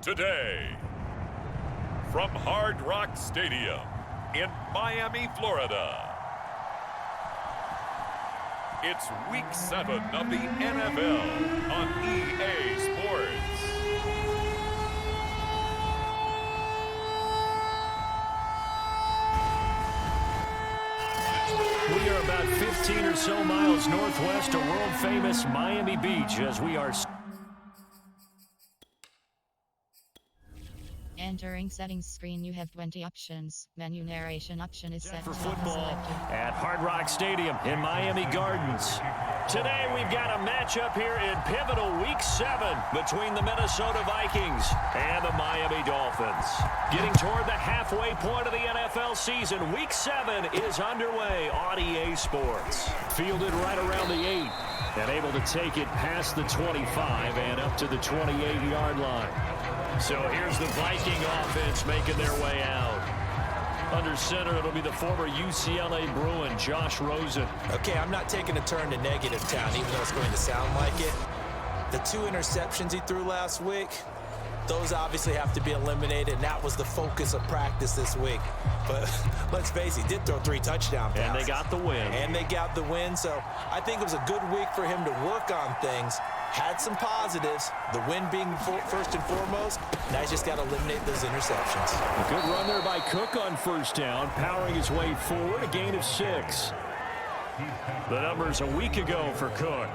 today. From Hard Rock Stadium in Miami, Florida, it's Week 7 of the NFL on EA Sports. We are about 15 or so miles northwest of world-famous Miami Beach as we are... Entering settings screen, you have 20 options. Menu narration option is set for football at Hard Rock Stadium in Miami Gardens. Today we've got a matchup here in pivotal Week 7 between the Minnesota Vikings and the Miami Dolphins. Getting toward the halfway point of the NFL season, Week 7 is underway on EA Sports. Fielded right around the 8 and able to take it past the 25 and up to the 28-yard line. So here's the Viking offense making their way out. Under center, it'll be the former UCLA Bruin, Josh Rosen. Okay, I'm not taking a turn to negative town, even though it's going to sound like it. The 2 interceptions he threw last week, those obviously have to be eliminated, and that was the focus of practice this week. But let's face it, he did throw 3 touchdown passes. And they got the win. And they got the win, so I think it was a good week for him to work on things. Had some positives, the win being first and foremost. Now he's just got to eliminate those interceptions. A good run there by Cook on first down, powering his way forward, a gain of 6. The numbers a week ago for Cook.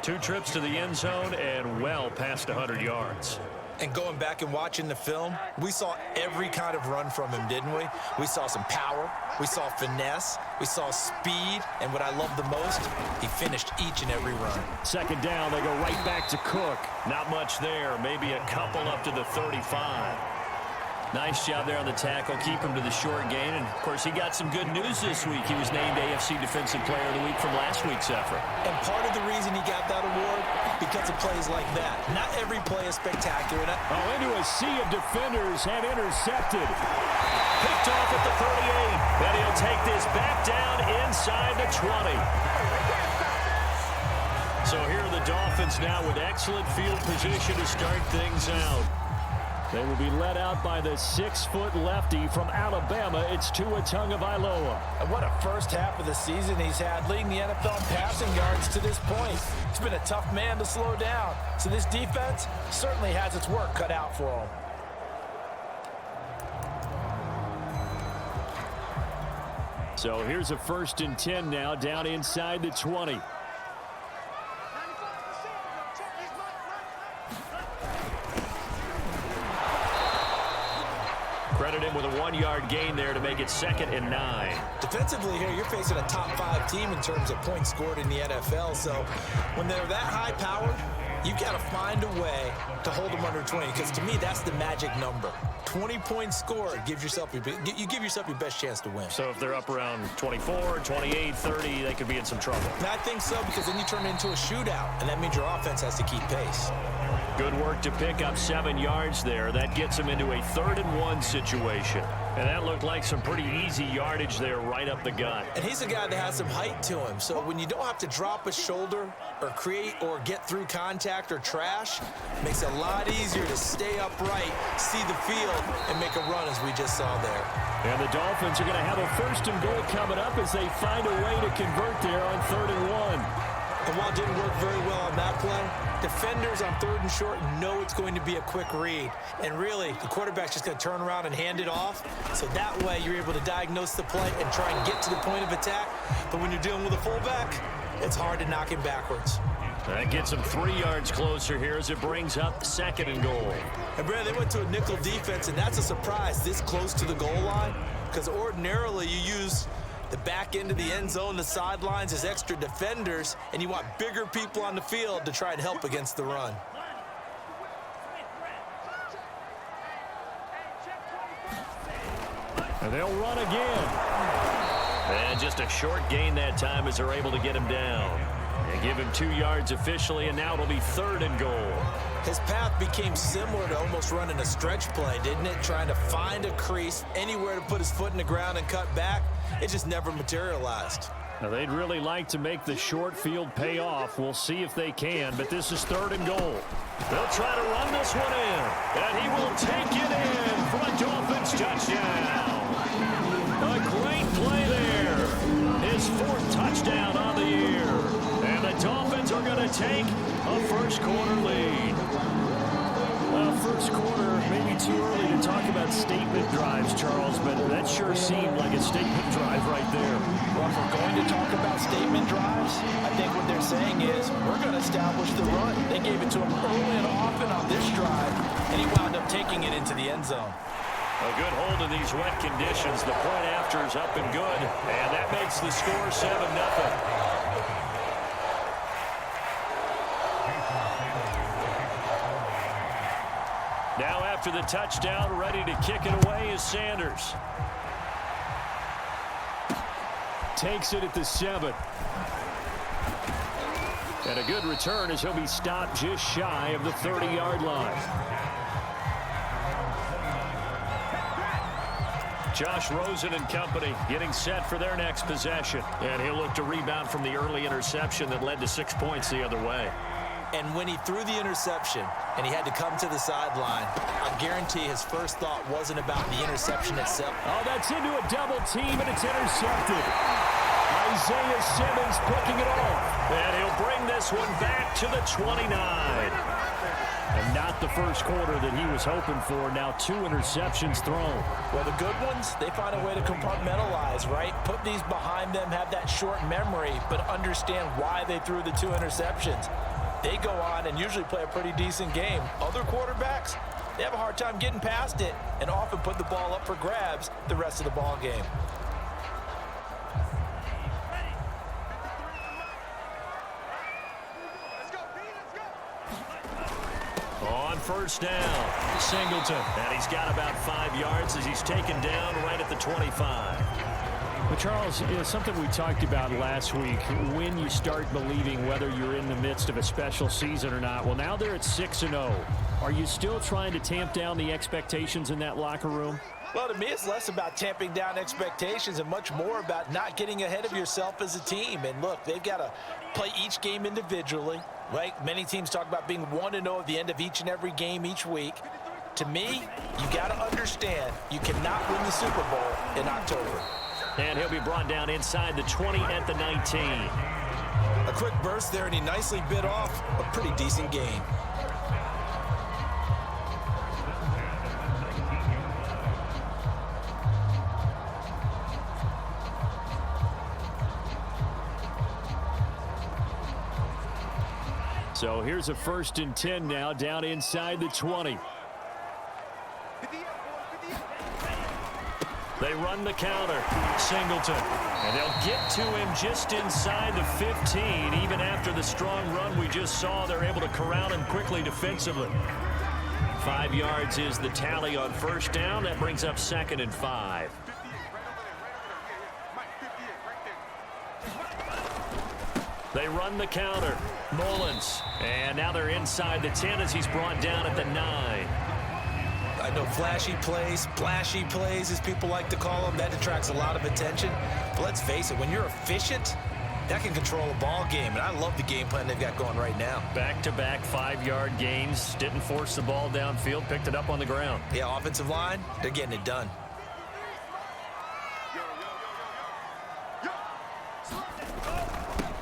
2 trips to the end zone and well past 100 yards. And going back and watching the film, we saw every kind of run from him, didn't we? We saw some power, we saw finesse, we saw speed, and what I love the most, he finished each and every run. Second down, they go right back to Cook. Not much there, maybe a couple up to the 35. Nice job there on the tackle, keep him to the short gain, and of course he got some good news this week. He was named AFC Defensive Player of the Week from last week's effort. And part of the reason he got that award, because of plays like that. Not every play is spectacular. Into a sea of defenders and intercepted. Picked off at the 38, and he'll take this back down inside the 20. So here are the Dolphins now with excellent field position to start things out. They will be led out by the 6-foot lefty from Alabama. It's Tua Tagovailoa. And what a first half of the season he's had, leading the NFL passing yards to this point. He's been a tough man to slow down. So this defense certainly has its work cut out for him. So here's a 1st and 10 now, down inside the 20. Credit him with a 1-yard gain there to make it 2nd and 9. Defensively here, you're facing a top 5 team in terms of points scored in the NFL. So when they're that high powered, you've got to find a way to hold them under 20. Because to me, that's the magic number. 20 points scored gives yourself you give yourself your best chance to win. So if they're up around 24, 28, 30, they could be in some trouble. And I think so, because then you turn it into a shootout, and that means your offense has to keep pace. Good work to pick up 7 yards there. That gets him into a 3rd and 1 situation. And that looked like some pretty easy yardage there right up the gut. And he's a guy that has some height to him. So when you don't have to drop a shoulder or create or get through contact or trash, it makes it a lot easier to stay upright, see the field, and make a run as we just saw there. And the Dolphins are going to have a 1st and goal coming up as they find a way to convert there on 3rd and 1. And while it didn't work very well on that play, defenders on 3rd and short know it's going to be a quick read. And really, the quarterback's just going to turn around and hand it off. So that way, you're able to diagnose the play and try and get to the point of attack. But when you're dealing with a fullback, it's hard to knock him backwards. That gets him 3 yards closer here as it brings up 2nd and goal. And Brad, they went to a nickel defense, and that's a surprise this close to the goal line. Because ordinarily, you use the back end of the end zone, the sidelines as extra defenders, and you want bigger people on the field to try and help against the run. And they'll run again. And just a short gain that time as they're able to get him down. And give him 2 yards officially, and now it'll be 3rd and goal. His path became similar to almost running a stretch play, didn't it? Trying to find a crease, anywhere to put his foot in the ground and cut back. It just never materialized. Now, they'd really like to make the short field pay off. We'll see if they can, but this is 3rd and goal. They'll try to run this one in, and he will take it in for a Dolphins touchdown. A great play there. His 4th touchdown on the year. And the Dolphins are going to take a first-quarter lead. First quarter, maybe too early to talk about statement drives, Charles, but that sure seemed like a statement drive right there. Well, if we're going to talk about statement drives, I think what they're saying is we're going to establish the run. They gave it to him early and often on this drive, and he wound up taking it into the end zone. A good hold in these wet conditions. The point after is up and good, and that makes the score 7-0. Now after the touchdown, ready to kick it away is Sanders. Takes it at the 7. And a good return as he'll be stopped just shy of the 30-yard line. Josh Rosen and company getting set for their next possession. And he'll look to rebound from the early interception that led to 6 points the other way. And when he threw the interception and he had to come to the sideline, I guarantee his first thought wasn't about the interception itself. Oh, that's into a double team, and it's intercepted. Isaiah Simmons picking it off. And he'll bring this one back to the 29. And not the first quarter that he was hoping for. Now 2 interceptions thrown. Well, the good ones, they find a way to compartmentalize, right? Put these behind them, have that short memory, but understand why they threw the 2 interceptions. They go on and usually play a pretty decent game. Other quarterbacks, they have a hard time getting past it and often put the ball up for grabs the rest of the ball game. On first down, Singleton. And he's got about 5 yards as he's taken down right at the 25. But Charles, something we talked about last week, when you start believing whether you're in the midst of a special season or not. Well, now they're at 6-0. Are you still trying to tamp down the expectations in that locker room? Well, to me, it's less about tamping down expectations and much more about not getting ahead of yourself as a team. And look, they've got to play each game individually, right? Many teams talk about being 1-0 at the end of each and every game each week. To me, you got to understand you cannot win the Super Bowl in October. And he'll be brought down inside the 20 at the 19. A quick burst there, and he nicely bit off a pretty decent gain. So here's a 1st and 10 now, down inside the 20. They run the counter. Singleton. And they'll get to him just inside the 15. Even after the strong run we just saw, they're able to corral him quickly defensively. 5 yards is the tally on first down. That brings up 2nd and 5. They run the counter. Mullins. And now they're inside the 10 as he's brought down at the 9. I know flashy plays, splashy plays, as people like to call them, that attracts a lot of attention. But let's face it, when you're efficient, that can control a ball game. And I love the game plan they've got going right now. Back-to-back 5-yard gains. Didn't force the ball downfield. Picked it up on the ground. Yeah, offensive line, they're getting it done.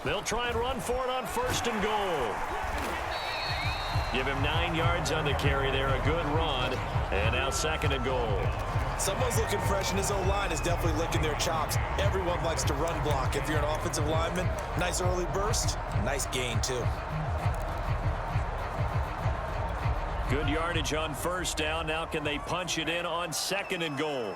They'll try and run for it on 1st and goal. Give him 9 yards on the carry there. A good run. And now 2nd and goal. Someone's looking fresh, and his O-line is definitely licking their chops. Everyone likes to run block. If you're an offensive lineman, nice early burst, nice gain too. Good yardage on first down. Now can they punch it in on 2nd and goal?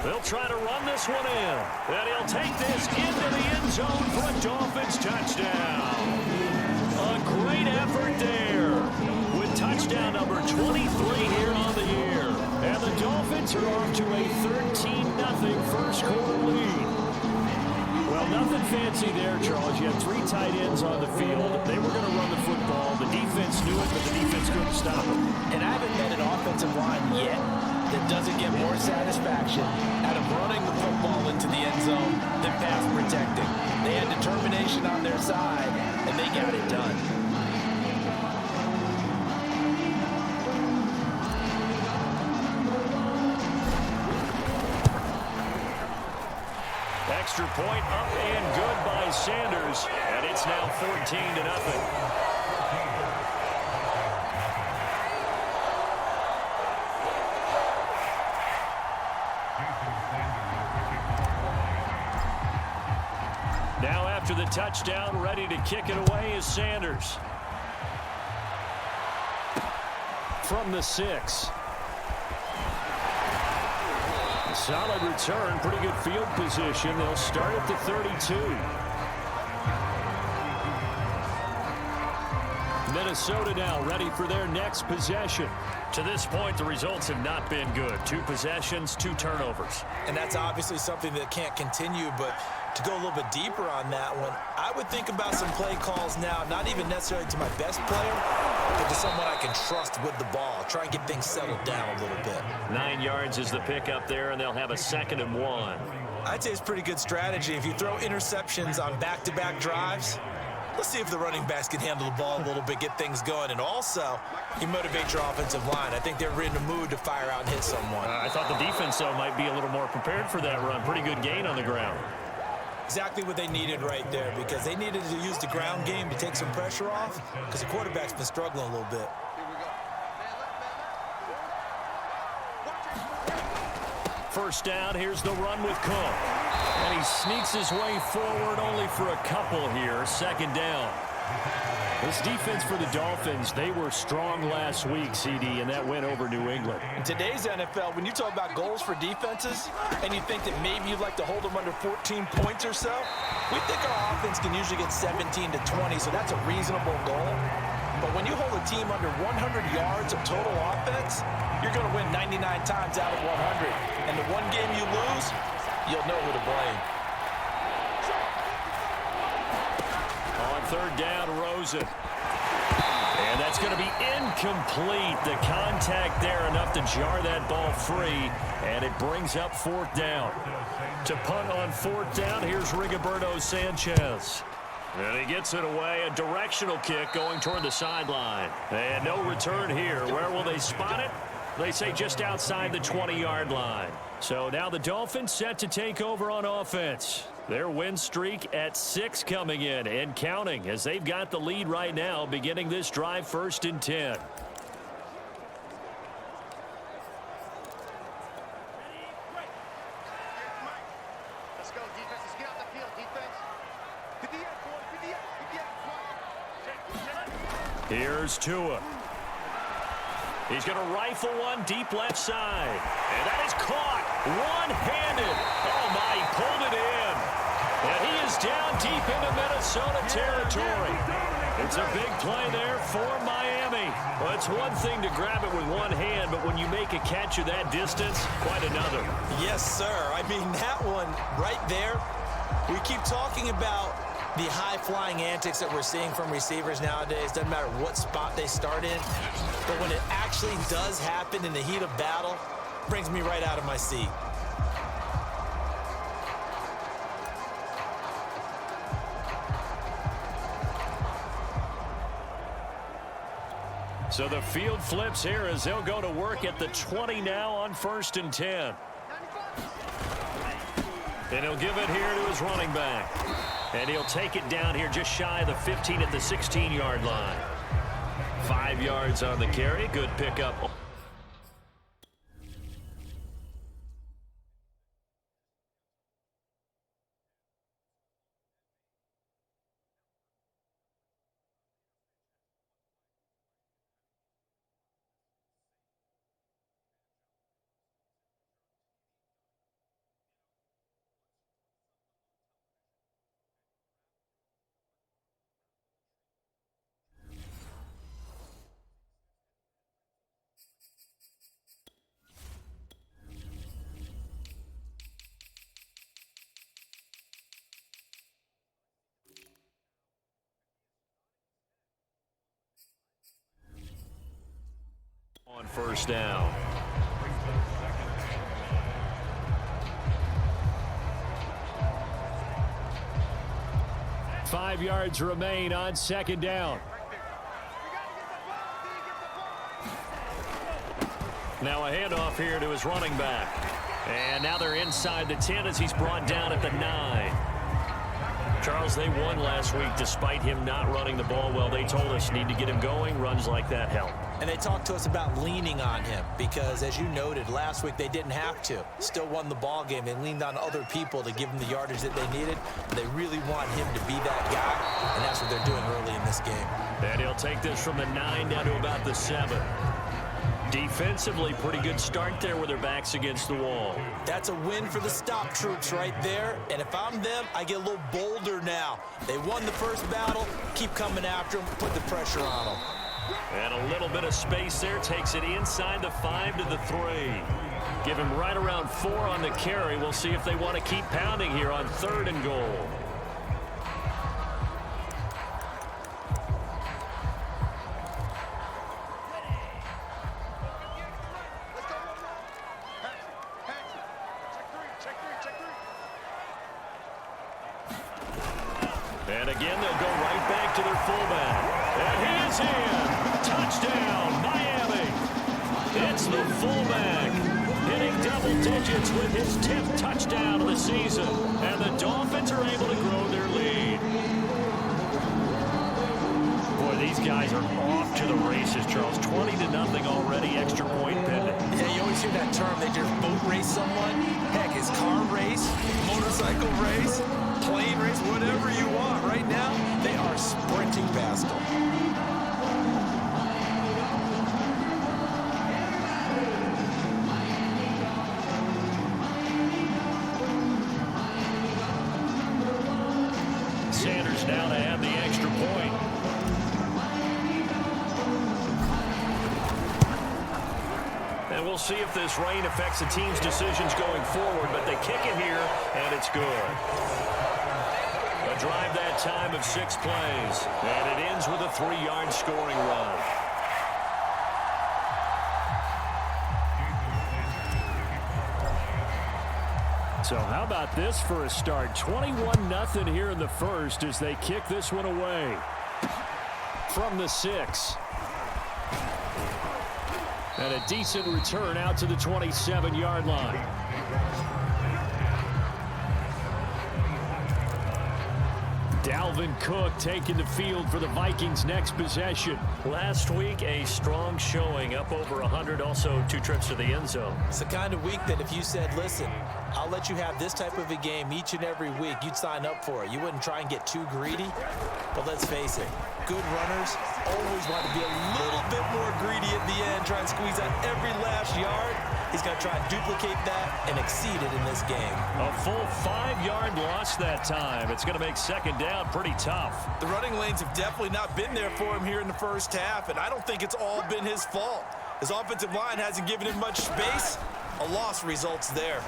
They'll try to run this one in. And he'll take this into the end zone for a Dolphins touchdown. A great effort there with touchdown number 23 here on the year. And the Dolphins are off to a 13-0 first quarter lead. Well, nothing fancy there, Charles. You had 3 tight ends on the field. They were going to run the football. The defense knew it, but the defense couldn't stop it. And I haven't met an offensive line yet that doesn't get more satisfaction out of running the football into the end zone than pass protecting. They had determination on their side, and they got it done. Extra point up and good by Sanders, and it's now 14-0. Now after the touchdown, ready to kick it away is Sanders. From the 6. Solid return, pretty good field position. They'll start at the 32. Minnesota now ready for their next possession. To this point, the results have not been good. 2 possessions, 2 turnovers. And that's obviously something that can't continue, but to go a little bit deeper on that one, I would think about some play calls now, not even necessarily to my best player, but to someone I can trust with the ball. Try and get things settled down a little bit. 9 yards is the pickup there, and they'll have a 2nd and 1. I'd say it's pretty good strategy. If you throw interceptions on back-to-back drives, let's see if the running backs can handle the ball a little bit, get things going, and also you motivate your offensive line. I think they're in the mood to fire out and hit someone. I thought the defense, though, might be a little more prepared for that run. Pretty good gain on the ground. Exactly what they needed right there, because they needed to use the ground game to take some pressure off, because the quarterback's been struggling a little bit. First down, here's the run with Cook. And he sneaks his way forward only for a couple here. 2nd down. This defense for the Dolphins, they were strong last week, CD, and that went over New England. In today's NFL, when you talk about goals for defenses, and you think that maybe you'd like to hold them under 14 points or so, we think our offense can usually get 17 to 20, so that's a reasonable goal. But when you hold a team under 100 yards of total offense, you're going to win 99 times out of 100. And the one game you lose, you'll know who to blame. On 3rd down, Rosen. And that's going to be incomplete. The contact there enough to jar that ball free, and it brings up 4th down. To punt on 4th down, here's Rigoberto Sanchez. And he gets it away, a directional kick going toward the sideline. And no return here. Where will they spot it? They say just outside the 20-yard line. So now the Dolphins set to take over on offense. Their win streak at 6 coming in and counting, as they've got the lead right now, beginning this drive 1st and 10. Let's go, defense. Let's get out the field, defense. Get the end, boys. Get the end. Here's Tua. He's going to rifle one deep left side. And that is caught one-handed. Oh, my, he pulled it in. And he is down deep into Minnesota territory. It's a big play there for Miami. Well, it's one thing to grab it with one hand, but when you make a catch of that distance, quite another. Yes, sir. I mean, that one right there, we keep talking about the high-flying antics that we're seeing from receivers nowadays. Doesn't matter what spot they start in. But when it actually does happen in the heat of battle, it brings me right out of my seat. So the field flips here as they'll go to work at the 20 now on 1st and 10. And he'll give it here to his running back. And he'll take it down here just shy of the 15 at the 16-yard line. 5 yards on the carry. Good pickup. On 1st down. 5 yards remain on second down. Now a handoff here to his running back. And now they're inside the 10 as he's brought down at the 9. Charles, they won last week despite him not running the ball well. They told us need to get him going. Runs like that help. And they talked to us about leaning on him because, as you noted, last week they didn't have to. Still won the ball game. They leaned on other people to give them the yardage that they needed. They really want him to be that guy, and that's what they're doing early in this game. And he'll take this from the 9 down to about the 7. Defensively, pretty good start there with their backs against the wall. That's a win for the stop troops right there. And if I'm them, I get a little bolder now. They won the first battle. Keep coming after them. Put the pressure on them. And a little bit of space there. Takes it inside the 5 to the 3. Give him right around 4 on the carry. We'll see if they want to keep pounding here on 3rd and goal. And again, they'll go right back to their fullback. And he is in. Touchdown, Miami. It's the fullback hitting double digits with his 10th touchdown of the season. And the Dolphins are able to grow their lead. Boy, these guys are off to the races, Charles. 20-0 already, extra point pending. Yeah, you always hear that term. They just boat race someone. Heck, it's car race, motorcycle race, plane race, whatever you want. Right now, they are sprinting past them. Sanders now to have the extra point. And we'll see if this rain affects the team's decisions going forward, but they kick it here, and it's good. A drive that time of 6 plays, and it ends with a 3-yard scoring run. So how about this for a start? 21-0 here in the first as they kick this one away. From the 6. And a decent return out to the 27-yard line. Dalvin Cook taking the field for the Vikings' next possession. Last week, a strong showing, up over 100, also 2 trips to the end zone. It's the kind of week that if you said, listen, I'll let you have this type of a game each and every week, you'd sign up for it. You wouldn't try and get too greedy. But let's face it, good runners always want to be a little bit more greedy at the end, try and squeeze out every last yard. He's going to try and duplicate that and exceed it in this game. A full 5-yard loss that time. It's going to make second down pretty tough. The running lanes have definitely not been there for him here in the first half, and I don't think it's all been his fault. His offensive line hasn't given him much space. A loss results there.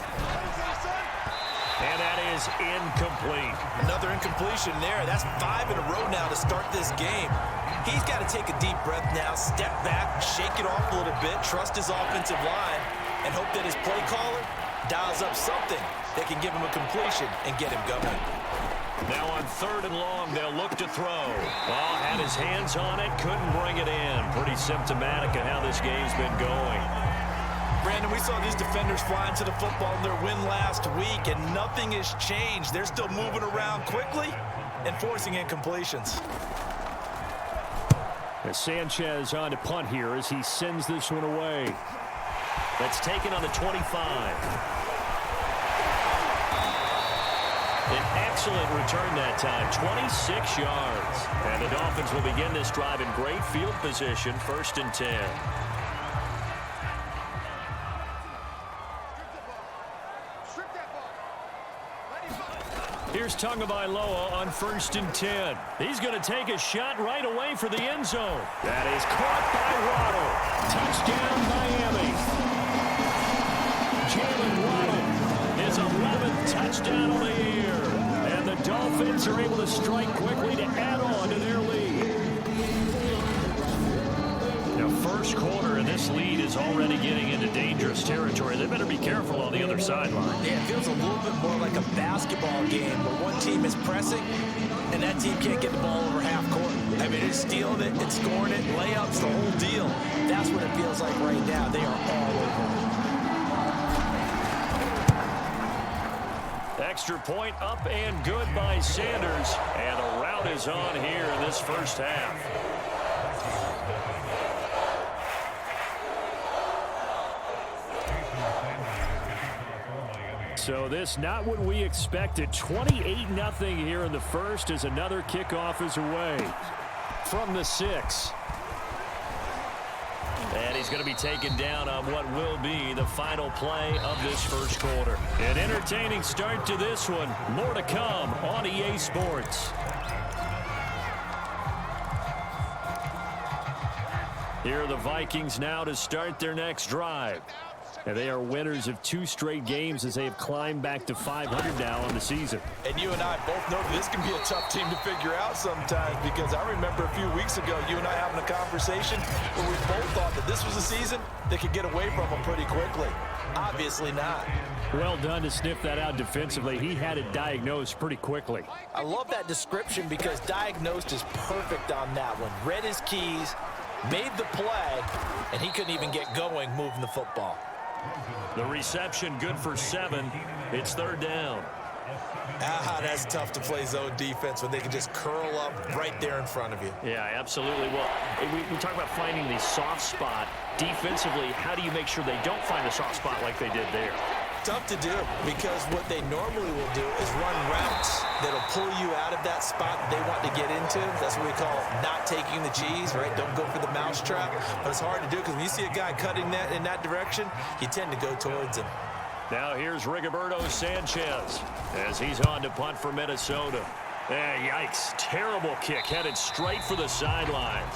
And that is incomplete. Another incompletion there. That's 5 in a row now to start this game. He's got to take a deep breath now, step back, shake it off a little bit, trust his offensive line, and hope that his play caller dials up something that can give him a completion and get him going. Now on 3rd and long, they'll look to throw. Well, had his hands on it, couldn't bring it in. Pretty symptomatic of how this game's been going. Brandon, we saw these defenders flying to the football in their win last week, and nothing has changed. They're still moving around quickly and forcing incompletions. As Sanchez on to punt here as he sends this one away. That's taken on the 25. An excellent return that time, 26 yards. And the Dolphins will begin this drive in great field position, 1st and 10. Here's Tagovailoa on 1st and 10. He's going to take a shot right away for the end zone. That is caught by Waddle. Touchdown, Miami. Jalen Waddle, his 11th touchdown of the year. And the Dolphins are able to strike quickly to add on to their lead. Now, first quarter, and this lead is already getting into dangerous territory. They better be careful on the other sideline. Yeah, it feels a little bit more like a basketball game where one team is pressing and that team can't get the ball over half court. I mean, it's stealing it, it's scoring it, layups, the whole deal. That's what it feels like right now. They are all over it. Extra point up and good by Sanders. And a rout is on here in this first half. So this not what we expected. 28-0 here in the first as another kickoff is away from the 6. And he's going to be taken down on what will be the final play of this first quarter. An entertaining start to this one. More to come on EA Sports. Here are the Vikings now to start their next drive. And they are winners of 2 straight games as they have climbed back to 500 now on the season. And you and I both know that this can be a tough team to figure out sometimes, because I remember a few weeks ago you and I having a conversation where we both thought that this was a season that could get away from them pretty quickly. Obviously not. Well done to sniff that out defensively. He had it diagnosed pretty quickly. I love that description because diagnosed is perfect on that one. Read his keys, made the play, and he couldn't even get going moving the football. The reception good for 7. It's 3rd down. That's tough to play zone defense when they can just curl up right there in front of you. Yeah, absolutely. Well, we talk about finding the soft spot. Defensively, how do you make sure they don't find a soft spot like they did there? Tough to do, because what they normally will do is run routes that'll pull you out of that spot they want to get into. That's what we call not taking the cheese, right? Don't go for the mousetrap. But it's hard to do because when you see a guy cutting that in that direction, you tend to go towards him. Now here's Rigoberto Sanchez as he's on to punt for Minnesota. Yikes. Terrible kick headed straight for the sidelines.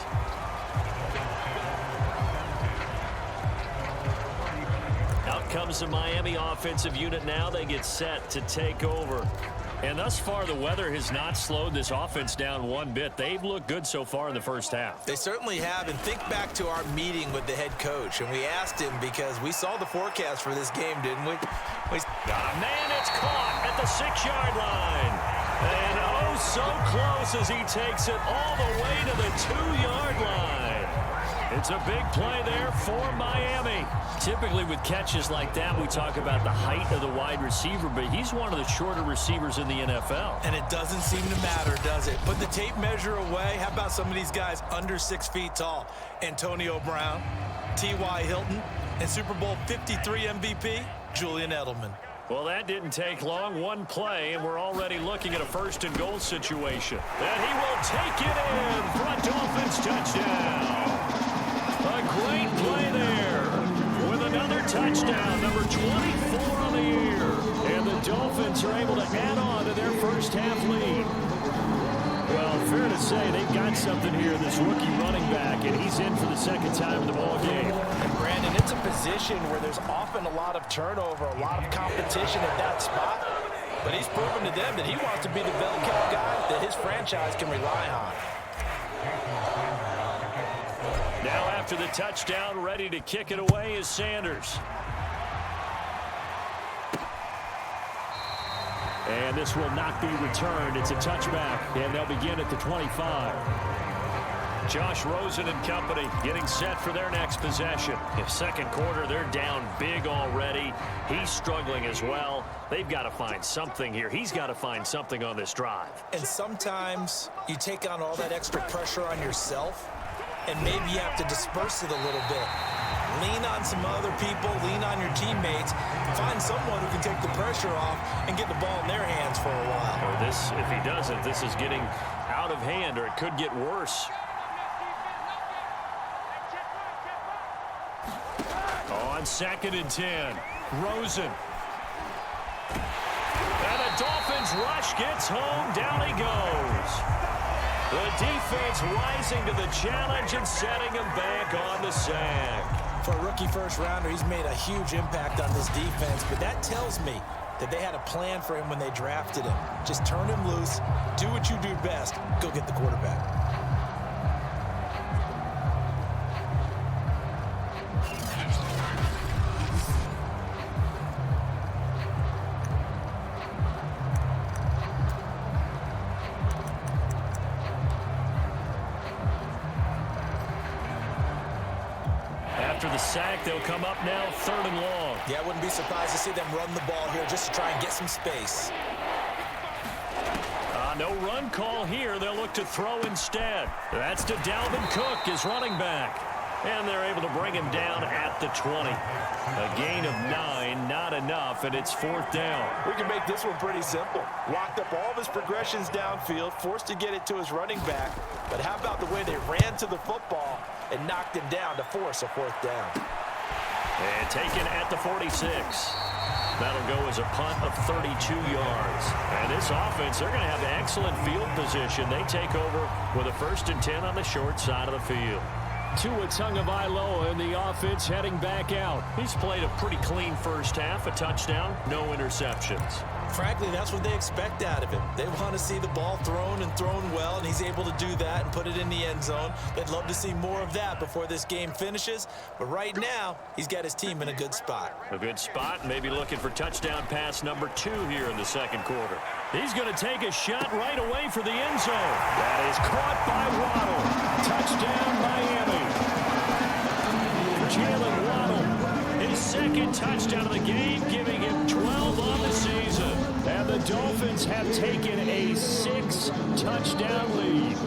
Out comes the Miami offensive unit now. They get set to take over. And thus far, the weather has not slowed this offense down one bit. They've looked good so far in the first half. They certainly have. And think back to our meeting with the head coach. And we asked him, because we saw the forecast for this game, didn't we? Man, it's caught at the 6-yard line. And oh, so close as he takes it all the way to the 2-yard line. It's a big play there for Miami. Typically with catches like that, we talk about the height of the wide receiver, but he's one of the shorter receivers in the NFL. And it doesn't seem to matter, does it? Put the tape measure away. How about some of these guys under 6 feet tall? Antonio Brown, T.Y. Hilton, and Super Bowl 53 MVP, Julian Edelman. Well, that didn't take long. One play, and we're already looking at a 1st and goal situation. And he will take it in for a Dolphins touchdown. A great play there with another touchdown, number 24 on the year. And the Dolphins are able to add on to their first half lead. Well, fair to say they've got something here, this rookie running back, and he's in for the 2nd time in the ball game. And Brandon, it's a position where there's often a lot of turnover, a lot of competition at that spot. But he's proven to them that he wants to be the bell cow guy that his franchise can rely on. Now after the touchdown, ready to kick it away is Sanders. And this will not be returned. It's a touchback, and they'll begin at the 25. Josh Rosen and company getting set for their next possession. In 2nd quarter, they're down big already. He's struggling as well. They've got to find something here. He's got to find something on this drive. And sometimes you take on all that extra pressure on yourself, and maybe you have to disperse it a little bit. Lean on some other people, lean on your teammates, find someone who can take the pressure off and get the ball in their hands for a while. Or this, if he doesn't, this is getting out of hand, or it could get worse. On 2nd and 10, Rosen. And the Dolphins rush gets home, down he goes. The defense rising to the challenge and setting him back on the sack. For a rookie first-rounder, he's made a huge impact on this defense, but that tells me that they had a plan for him when they drafted him. Just turn him loose, do what you do best, go get the quarterback. After the sack, they'll come up now 3rd and long. Yeah, I wouldn't be surprised to see them run the ball here just to try and get some space. No run call here. They'll look to throw instead. That's to Dalvin Cook, his running back. And they're able to bring him down at the 20. A gain of 9, not enough, and it's 4th down. We can make this one pretty simple. Locked up all of his progressions downfield, forced to get it to his running back. But how about the way they ran to the football and knocked him down to force a 4th down? And taken at the 46. That'll go as a punt of 32 yards. And this offense, they're going to have excellent field position. They take over with a 1st and 10 on the short side of the field. Tua Tagovailoa in the offense heading back out. He's played a pretty clean first half, a touchdown, no interceptions. Frankly, that's what they expect out of him. They want to see the ball thrown and thrown well, and he's able to do that and put it in the end zone. They'd love to see more of that before this game finishes. But right now, he's got his team in a good spot. A good spot, maybe looking for touchdown pass number 2 here in the 2nd quarter. He's going to take a shot right away for the end zone. That is caught by Waddle. Touchdown, Miami. Jalen Waddle, his 2nd touchdown of the game, giving him 12 on the season. And the Dolphins have taken a 6-touchdown lead.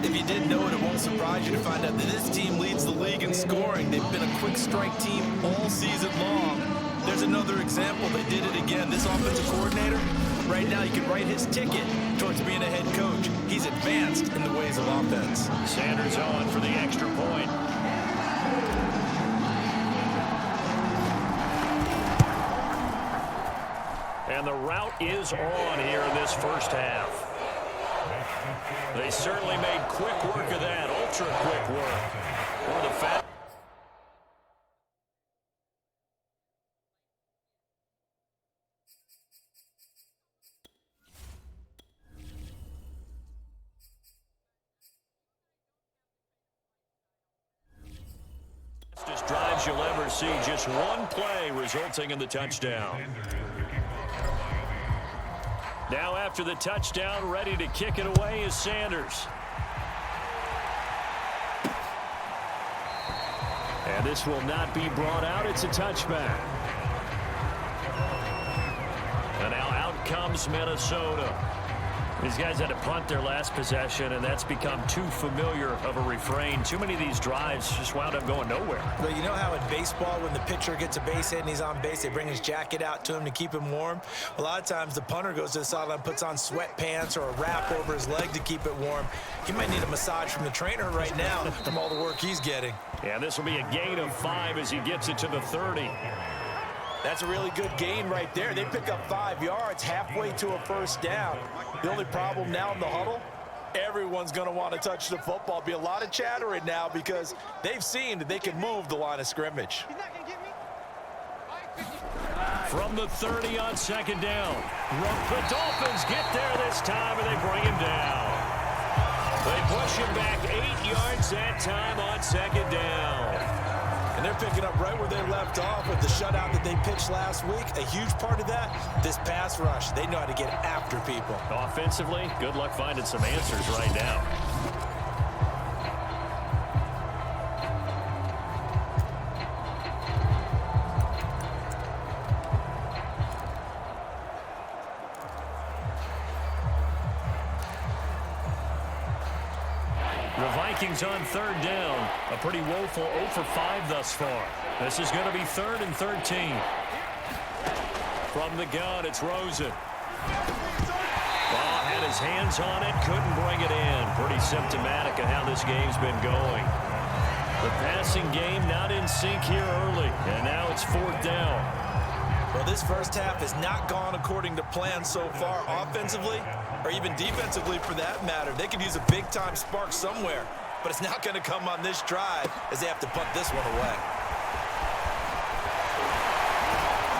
If you didn't know it, it won't surprise you to find out that this team leads the league in scoring. They've been a quick strike team all season long. There's another example. They did it again. This offensive coordinator, right now, you can write his ticket towards being a head coach. He's advanced in the ways of offense. Sanders on for the extra point. And the route is on here in this first half. They certainly made quick work of that, ultra quick work. Or the fact. Drives you'll ever see, just one play resulting in the touchdown. Now after the touchdown, ready to kick it away is Sanders. And this will not be brought out. It's a touchback. And now out comes Minnesota. These guys had to punt their last possession, and that's become too familiar of a refrain. Too many of these drives just wound up going nowhere. But you know how in baseball, when the pitcher gets a base hit and he's on base, they bring his jacket out to him to keep him warm? A lot of times the punter goes to the sideline, puts on sweatpants or a wrap over his leg to keep it warm. He might need a massage from the trainer right now from all the work he's getting. Yeah, this will be a gain of 5 as he gets it to the 30. That's a really good gain right there. They pick up 5 yards halfway to a first down. The only problem now in the huddle, everyone's going to want to touch the football. Be a lot of chattering now because they've seen that they can move the line of scrimmage. From the 30 on 2nd down. The Dolphins get there this time, and they bring him down. They push him back 8 yards that time on 2nd down. And they're picking up right where they left off with the shutout that they pitched last week. A huge part of that, this pass rush. They know how to get after people. Offensively, good luck finding some answers right now. The Vikings on 3rd down. A pretty woeful 0 for 5 thus far. This is going to be 3rd and 13. From the gun, it's Rosen. Ball had his hands on it, couldn't bring it in. Pretty symptomatic of how this game's been going. The passing game not in sync here early, and now it's 4th down. Well, this first half has not gone according to plan so far offensively, or even defensively for that matter. They could use a big-time spark somewhere, but it's not going to come on this drive as they have to punt this one away.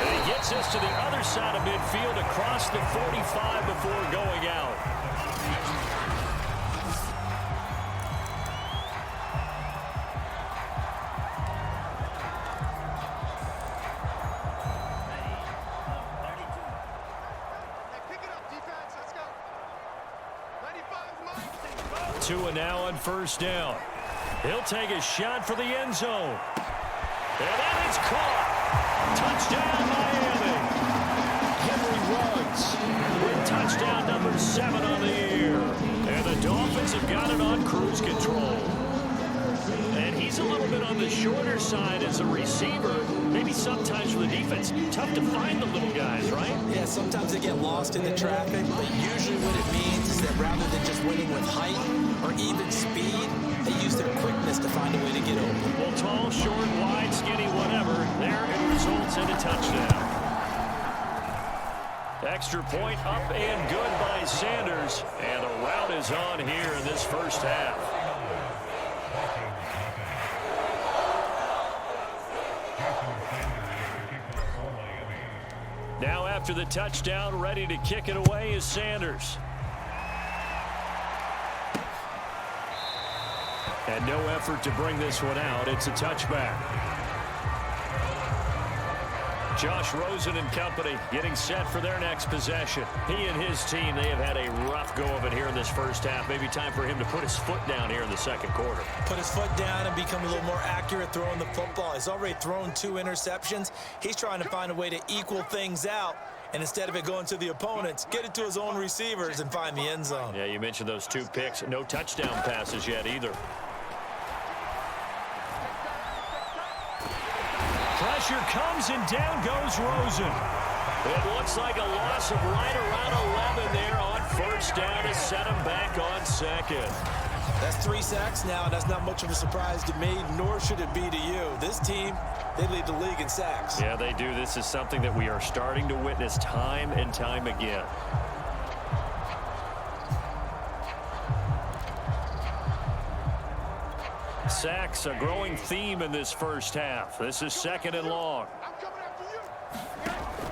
And he gets us to the other side of midfield across the 45 before going out. Tua now on 1st down. He'll take a shot for the end zone. And that is caught. Touchdown, Miami. Henry Ruggs with touchdown number 7 on the year. And the Dolphins have got it on cruise control. And he's a little bit on the shorter side as a receiver. Maybe sometimes for the defense, tough to find the little guys, right? Yeah, sometimes they get lost in the traffic, but usually what it means is that rather than just winning with height or even speed, they use their quickness to find a way to get open. Well, tall, short, wide, skinny, whatever, there it results in a touchdown. Extra point up and good by Sanders, and the rout is on here in this first half. Now after the touchdown, ready to kick it away is Sanders. And no effort to bring this one out. It's a touchback. Josh Rosen and company getting set for their next possession. He and his team, they have had a rough go of it here in this first half. Maybe time for him to put his foot down here in the second quarter. Put his foot down and become a little more accurate throwing the football. He's already thrown 2 interceptions. He's trying to find a way to equal things out. And instead of it going to the opponents, get it to his own receivers and find the end zone. Yeah, you mentioned those 2 picks. No touchdown passes yet either. Pressure comes and down goes Rosen. It looks like a loss of right around 11 there on first down to set him back on second. That's 3 sacks now, and that's not much of a surprise to me, nor should it be to you. This team, they lead the league in sacks. Yeah, they do. This is something that we are starting to witness time and time again. Sacks, a growing theme in this first half. This is 2nd and long.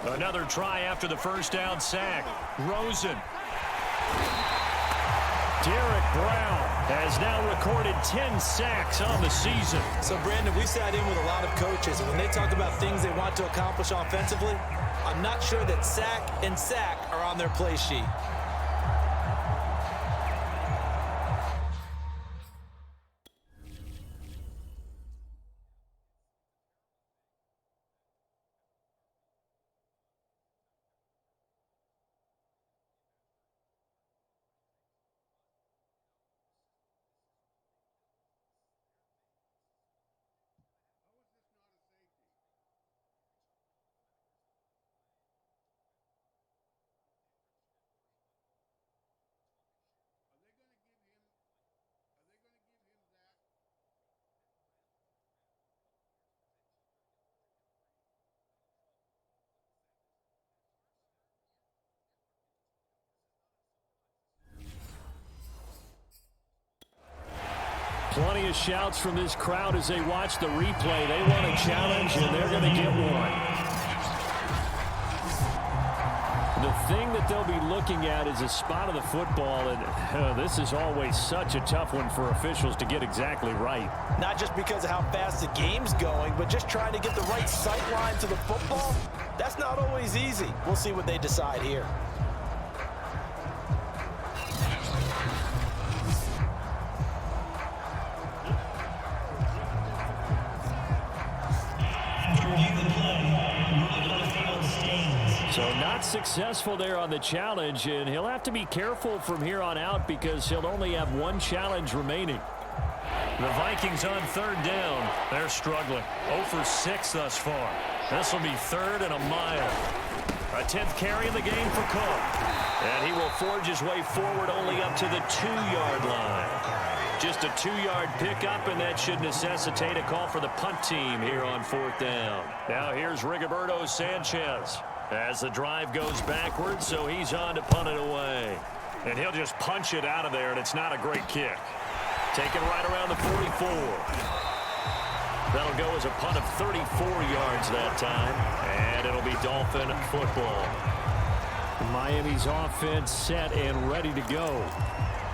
Another try after the first down sack. Rosen. Derek Brown has now recorded 10 sacks on the season. So, Brandon, we sat in with a lot of coaches, and when they talk about things they want to accomplish offensively, I'm not sure that sack and sack are on their play sheet. Plenty of shouts from this crowd as they watch the replay. They want a challenge, and they're going to get one. The thing that they'll be looking at is a spot of the football, and this is always such a tough one for officials to get exactly right. Not just because of how fast the game's going, but just trying to get the right sight line to the football. That's not always easy. We'll see what they decide here. So not successful there on the challenge, and he'll have to be careful from here on out because he'll only have 1 challenge remaining. The Vikings on 3rd down. They're struggling. 0 for 6 thus far. This will be 3rd and a mile. A 10th carry in the game for Cook. And he will forge his way forward only up to the 2-yard line. Just a 2-yard pickup, and that should necessitate a call for the punt team here on 4th down. Now here's Rigoberto Sanchez as the drive goes backwards, so he's on to punt it away. And he'll just punch it out of there, and it's not a great kick. Taken right around the 44. That'll go as a punt of 34 yards that time, and it'll be Dolphin football. Miami's offense set and ready to go.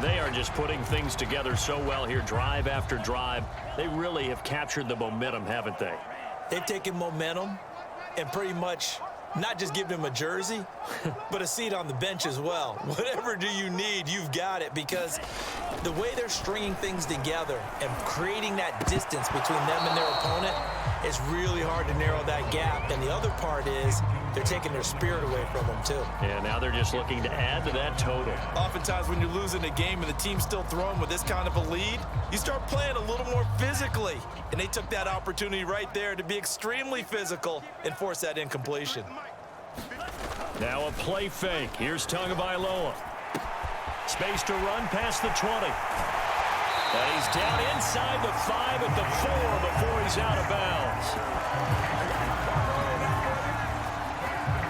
They are just putting things together so well here, drive after drive. They really have captured the momentum, haven't they? They've taken momentum and pretty much not just giving him a jersey, but a seat on the bench as well. Whatever do you need, you've got it, because the way they're stringing things together and creating that distance between them and their opponent, it's really hard to narrow that gap. And the other part is they're taking their spirit away from them, too. Yeah, now they're just looking to add to that total. Oftentimes when you're losing a game and the team's still throwing with this kind of a lead, you start playing a little more physically. And they took that opportunity right there to be extremely physical and force that incompletion. Now a play fake. Here's Tagovailoa. Space to run past the 20. And he's down inside the 5 at the 4 before he's out of bounds.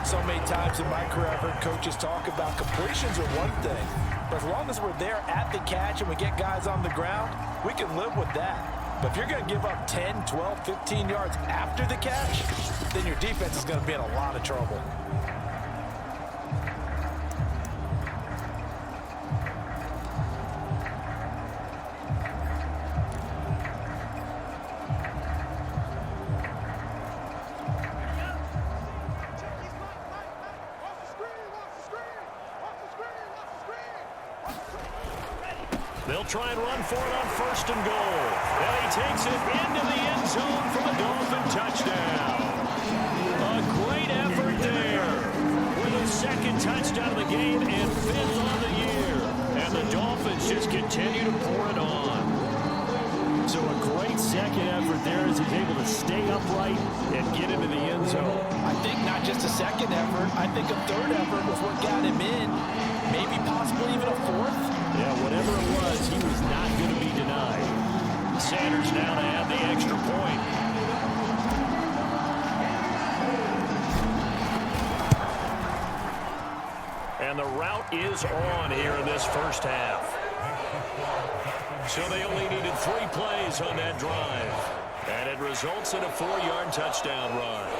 So many times in my career, I've heard coaches talk about completions are one thing, but as long as we're there at the catch and we get guys on the ground, we can live with that. But if you're going to give up 10, 12, 15 yards after the catch, then your defense is going to be in a lot of trouble. They'll try and run for it on 1st and goal. And he takes it into the end zone for the Dolphin touchdown. A great effort there with his 2nd touchdown of the game and 5th on the year. And the Dolphins just continue to pour it on. So a great 2nd effort there as he's able to stay upright and get into the end zone. I think not just a 2nd effort. I think a 3rd effort was what got him in. Maybe possibly even a 4th. Yeah, whatever it was, he was not going to be denied. Sanders now to add the extra point. And the route is on here in this first half. So they only needed 3 plays on that drive. And it results in a 4-yard touchdown run.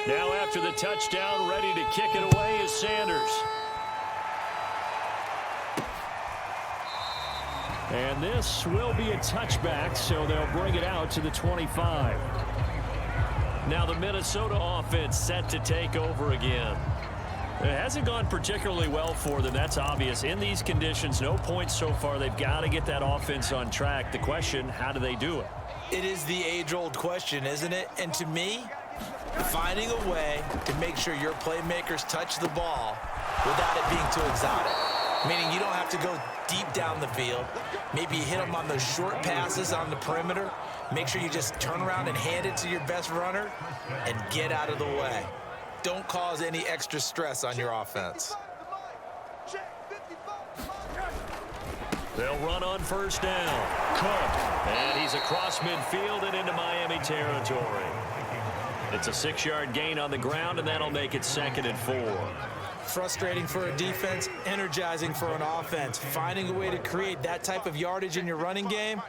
Now after the touchdown, ready to kick it away is Sanders. And this will be a touchback, so they'll bring it out to the 25. Now the Minnesota offense set to take over again. It hasn't gone particularly well for them, that's obvious. In these conditions, no points so far. They've got to get that offense on track. The question, how do they do it? It is the age-old question, isn't it? And to me, finding a way to make sure your playmakers touch the ball without it being too exotic. Meaning you don't have to go deep down the field. Maybe you hit them on those short passes on the perimeter. Make sure you just turn around and hand it to your best runner and get out of the way. Don't cause any extra stress on your offense. They'll run on 1st down. Cook. And he's across midfield and into Miami territory. It's a 6-yard gain on the ground, and that'll make it 2nd and 4. Frustrating for a defense, energizing for an offense. Finding a way to create that type of yardage in your running game,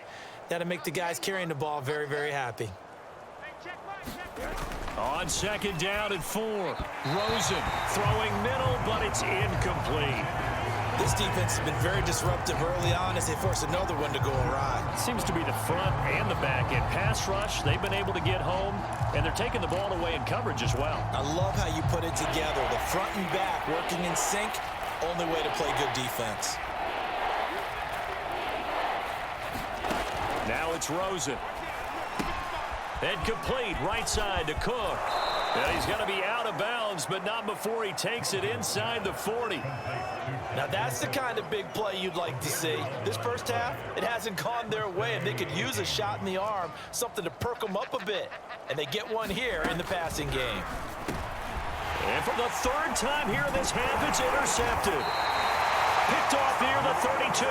that'll make the guys carrying the ball very, very happy. On 2nd down and 4. Rosen throwing middle, but it's incomplete. This defense has been very disruptive early on as they force another one to go awry. Seems to be the front and the back end. Pass rush, they've been able to get home, and they're taking the ball away in coverage as well. I love how you put it together. The front and back working in sync, only way to play good defense. Now it's Rosen. And complete, right side to Cook. And he's going to be out of bounds, but not before he takes it inside the 40. Now that's the kind of big play you'd like to see. This first half, it hasn't gone their way, and they could use a shot in the arm, something to perk them up a bit. And they get one here in the passing game. And for the third time here in this half, it's intercepted. Picked off near the 32.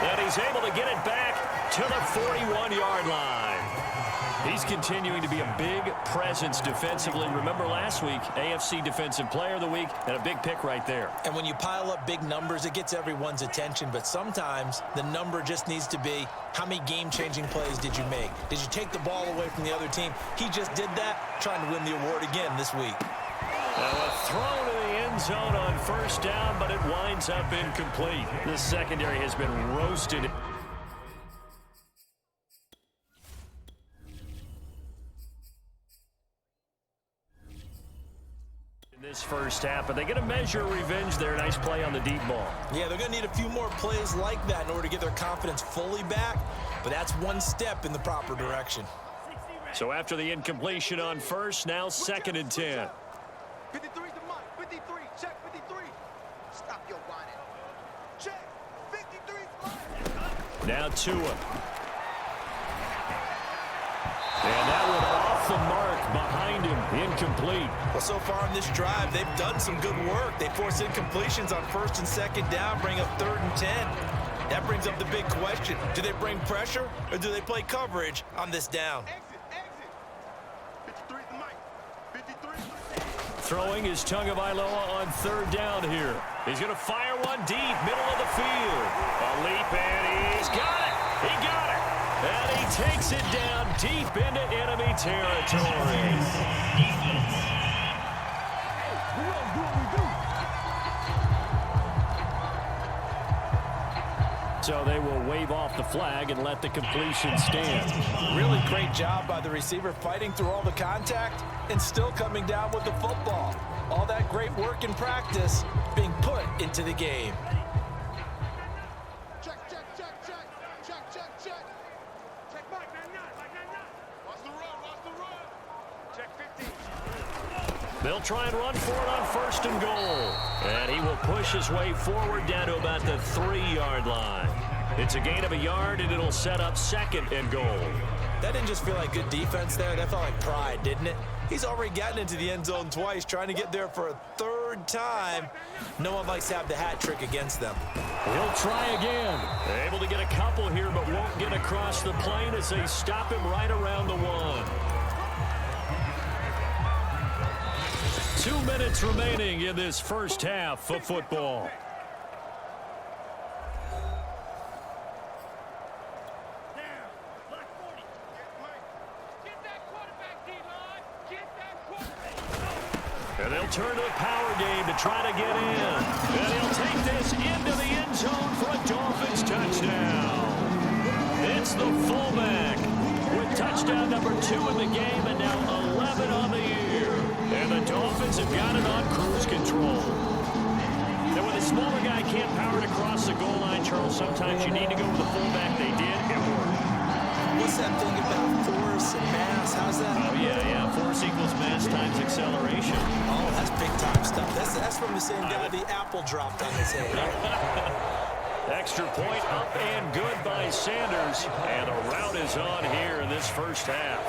And he's able to get it back to the 41-yard line. He's continuing to be a big presence defensively. Remember last week, AFC Defensive Player of the Week, and a big pick right there. And when you pile up big numbers, it gets everyone's attention. But sometimes the number just needs to be, how many game-changing plays did you make? Did you take the ball away from the other team? He just did that, trying to win the award again this week. Now a throw to the end zone on first down, but it winds up incomplete. The secondary has been roasted. This first half, but they get a measure of revenge there. Nice play on the deep ball. Yeah, they're going to need a few more plays like that in order to get their confidence fully back, but that's one step in the proper direction. So after the incompletion on first, now 2nd and 10. 53 to Mike. 53. Check 53. Stop your whining. Check 53. Now Tua. And that one off the mark behind him. Incomplete. Well, so far in this drive, they've done some good work. They force incompletions on 1st and 2nd down, bring up 3rd and 10. That brings up the big question. Do they bring pressure or do they play coverage on this down? Exit. 53 to Mike. 53. Throwing is Tagovailoa on 3rd down here. He's going to fire one deep, middle of the field. A leap, and he's got it. He got it. And he takes it down deep into enemy territory. So they will wave off the flag and let the completion stand. Really great job by the receiver fighting through all the contact and still coming down with the football. All that great work in practice being put into the game. Check. Check Mike. 9-9. Watch the run. Check 15. They'll try and run for it on 1st and goal. And he will push his way forward down to about the 3-yard line. It's a gain of a yard, and it'll set up 2nd and goal. That didn't just feel like good defense there. That felt like pride, didn't it? He's already gotten into the end zone twice, trying to get there for a 3rd time. No one likes to have the hat trick against them. He'll try again. Able to get a couple here, but won't get across the plane as they stop him right around the 1. 2 minutes remaining in this first half of football. And they'll turn to the power game to try to get in. And he'll take this into the end zone for a Dolphins touchdown. It's the fullback with touchdown number 2 in the game and now 11 on the year. And the Dolphins have got it on cruise control. And when the smaller guy can't power it across the goal line, Charles, sometimes you need to go with the fullback. They did. It worked. What's that thing about force and mass? How's that? Oh, yeah. Force equals mass times acceleration. Oh, that's big-time stuff. That's from the same guy the apple dropped on his head. Extra point up and good by Sanders. And the route is on here in this first half.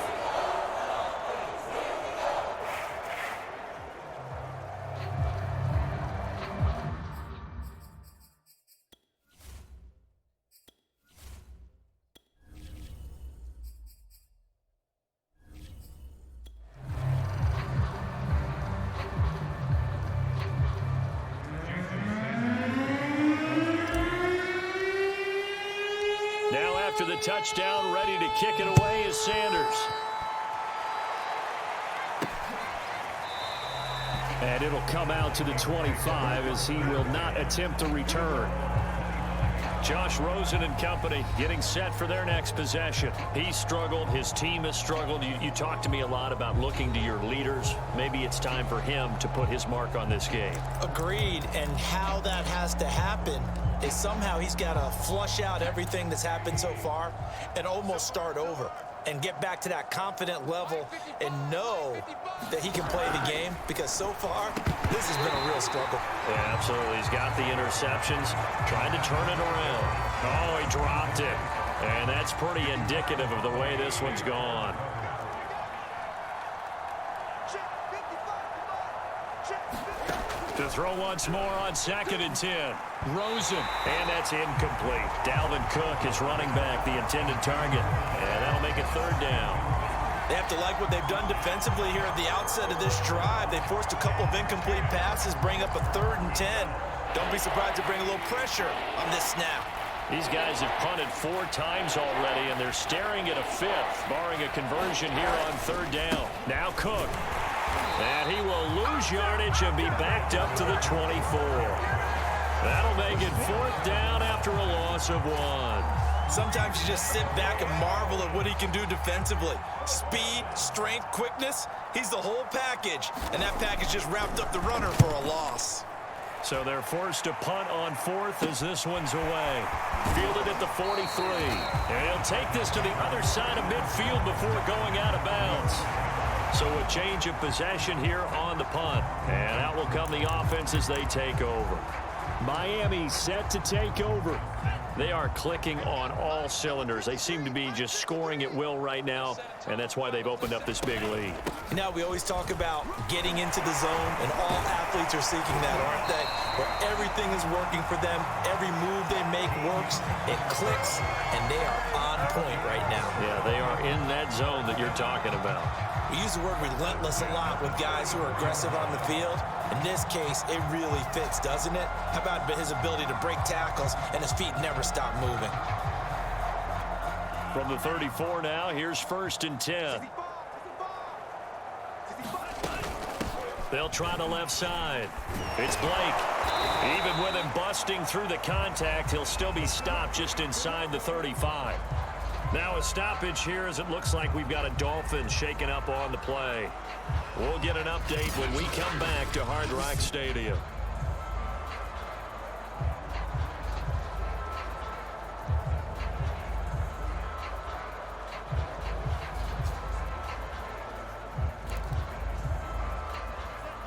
After the touchdown, ready to kick it away is Sanders. And it'll come out to the 25 as he will not attempt to return. Josh Rosen and company getting set for their next possession. He struggled. His team has struggled. You talked to me a lot about looking to your leaders. Maybe it's time for him to put his mark on this game. Agreed. And how that has to happen is somehow he's got to flush out everything that's happened so far and almost start over and get back to that confident level and know that he can play the game, because so far this has been a real struggle. Yeah, absolutely. He's got the interceptions, trying to turn it around. Oh, he dropped it. And that's pretty indicative of the way this one's gone. To throw once more on 2nd and 10. Rosen. And that's incomplete. Dalvin Cook is running back, the intended target. And that'll make it 3rd down. They have to like what they've done defensively here at the outset of this drive. They forced a couple of incomplete passes, bring up a 3rd and 10. Don't be surprised to bring a little pressure on this snap. These guys have punted 4 times already, and they're staring at a 5th, barring a conversion here on 3rd down. Now Cook. And he will lose yardage and be backed up to the 24. That'll make it 4th down after a loss of 1. Sometimes you just sit back and marvel at what he can do defensively. Speed, strength, quickness, he's the whole package. And that package just wrapped up the runner for a loss. So they're forced to punt on 4th as this one's away. Fielded at the 43. And he'll take this to the other side of midfield before going out of bounds. So a change of possession here on the punt. And out will come the offense as they take over. Miami set to take over. They are clicking on all cylinders. They seem to be just scoring at will right now, and that's why they've opened up this big lead. Now, we always talk about getting into the zone, and all athletes are seeking that, aren't they? Where everything is working for them, every move they make works, it clicks, and they are on point right now. Yeah, they are in that zone that you're talking about. We use the word relentless a lot with guys who are aggressive on the field. In this case, it really fits, doesn't it? How about his ability to break tackles and his feet never stop moving? From the 34 now, here's 1st and 10. They'll try the left side. It's Blake. Even with him busting through the contact, he'll still be stopped just inside the 35. Now a stoppage here as it looks like we've got a Dolphins shaking up on the play. We'll get an update when we come back to Hard Rock Stadium.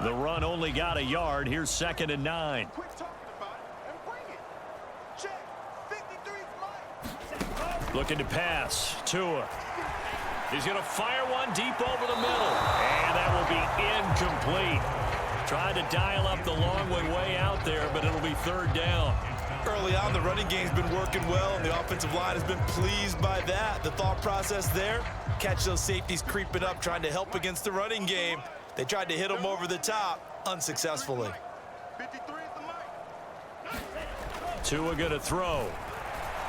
The run only got a yard. Here's 2nd and 9. Looking to pass. Tua. He's going to fire one deep over the middle. And that will be incomplete. Tried to dial up the long one way out there, but it'll be 3rd down. Early on, the running game's been working well, and the offensive line has been pleased by that. The thought process there, catch those safeties creeping up, trying to help against the running game. They tried to hit him over the top, unsuccessfully. Tua going to throw.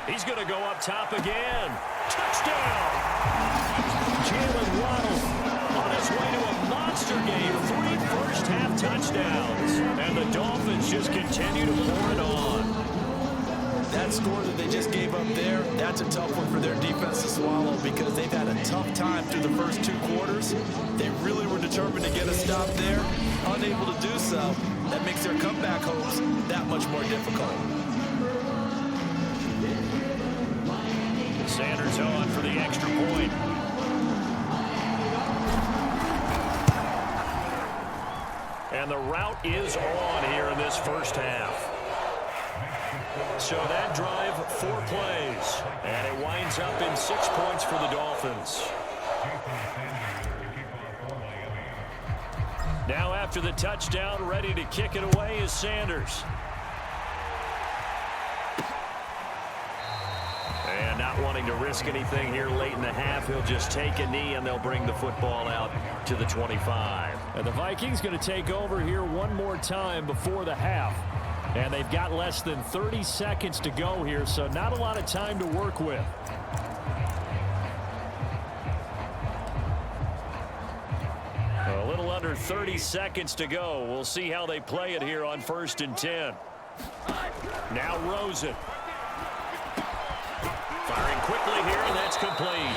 He's going to go up top again. Touchdown! Jalen Waddle on his way to a monster game. 3 first-half touchdowns. And the Dolphins just continue to pour it on. That score that they just gave up there, that's a tough one for their defense to swallow because they've had a tough time through the first 2 quarters. They really were determined to get a stop there. Unable to do so, that makes their comeback hopes that much more difficult. Sanders on for the extra point. And the route is on here in this first half. So that drive, 4 plays. And it winds up in 6 points for the Dolphins. Now after the touchdown, ready to kick it away is Sanders. And not wanting to risk anything here late in the half, he'll just take a knee and they'll bring the football out to the 25. And the Vikings going to take over here one more time before the half. And they've got less than 30 seconds to go here, so not a lot of time to work with. A little under 30 seconds to go. We'll see how they play it here on 1st and 10. Now Rosen. Firing quickly here, and that's complete.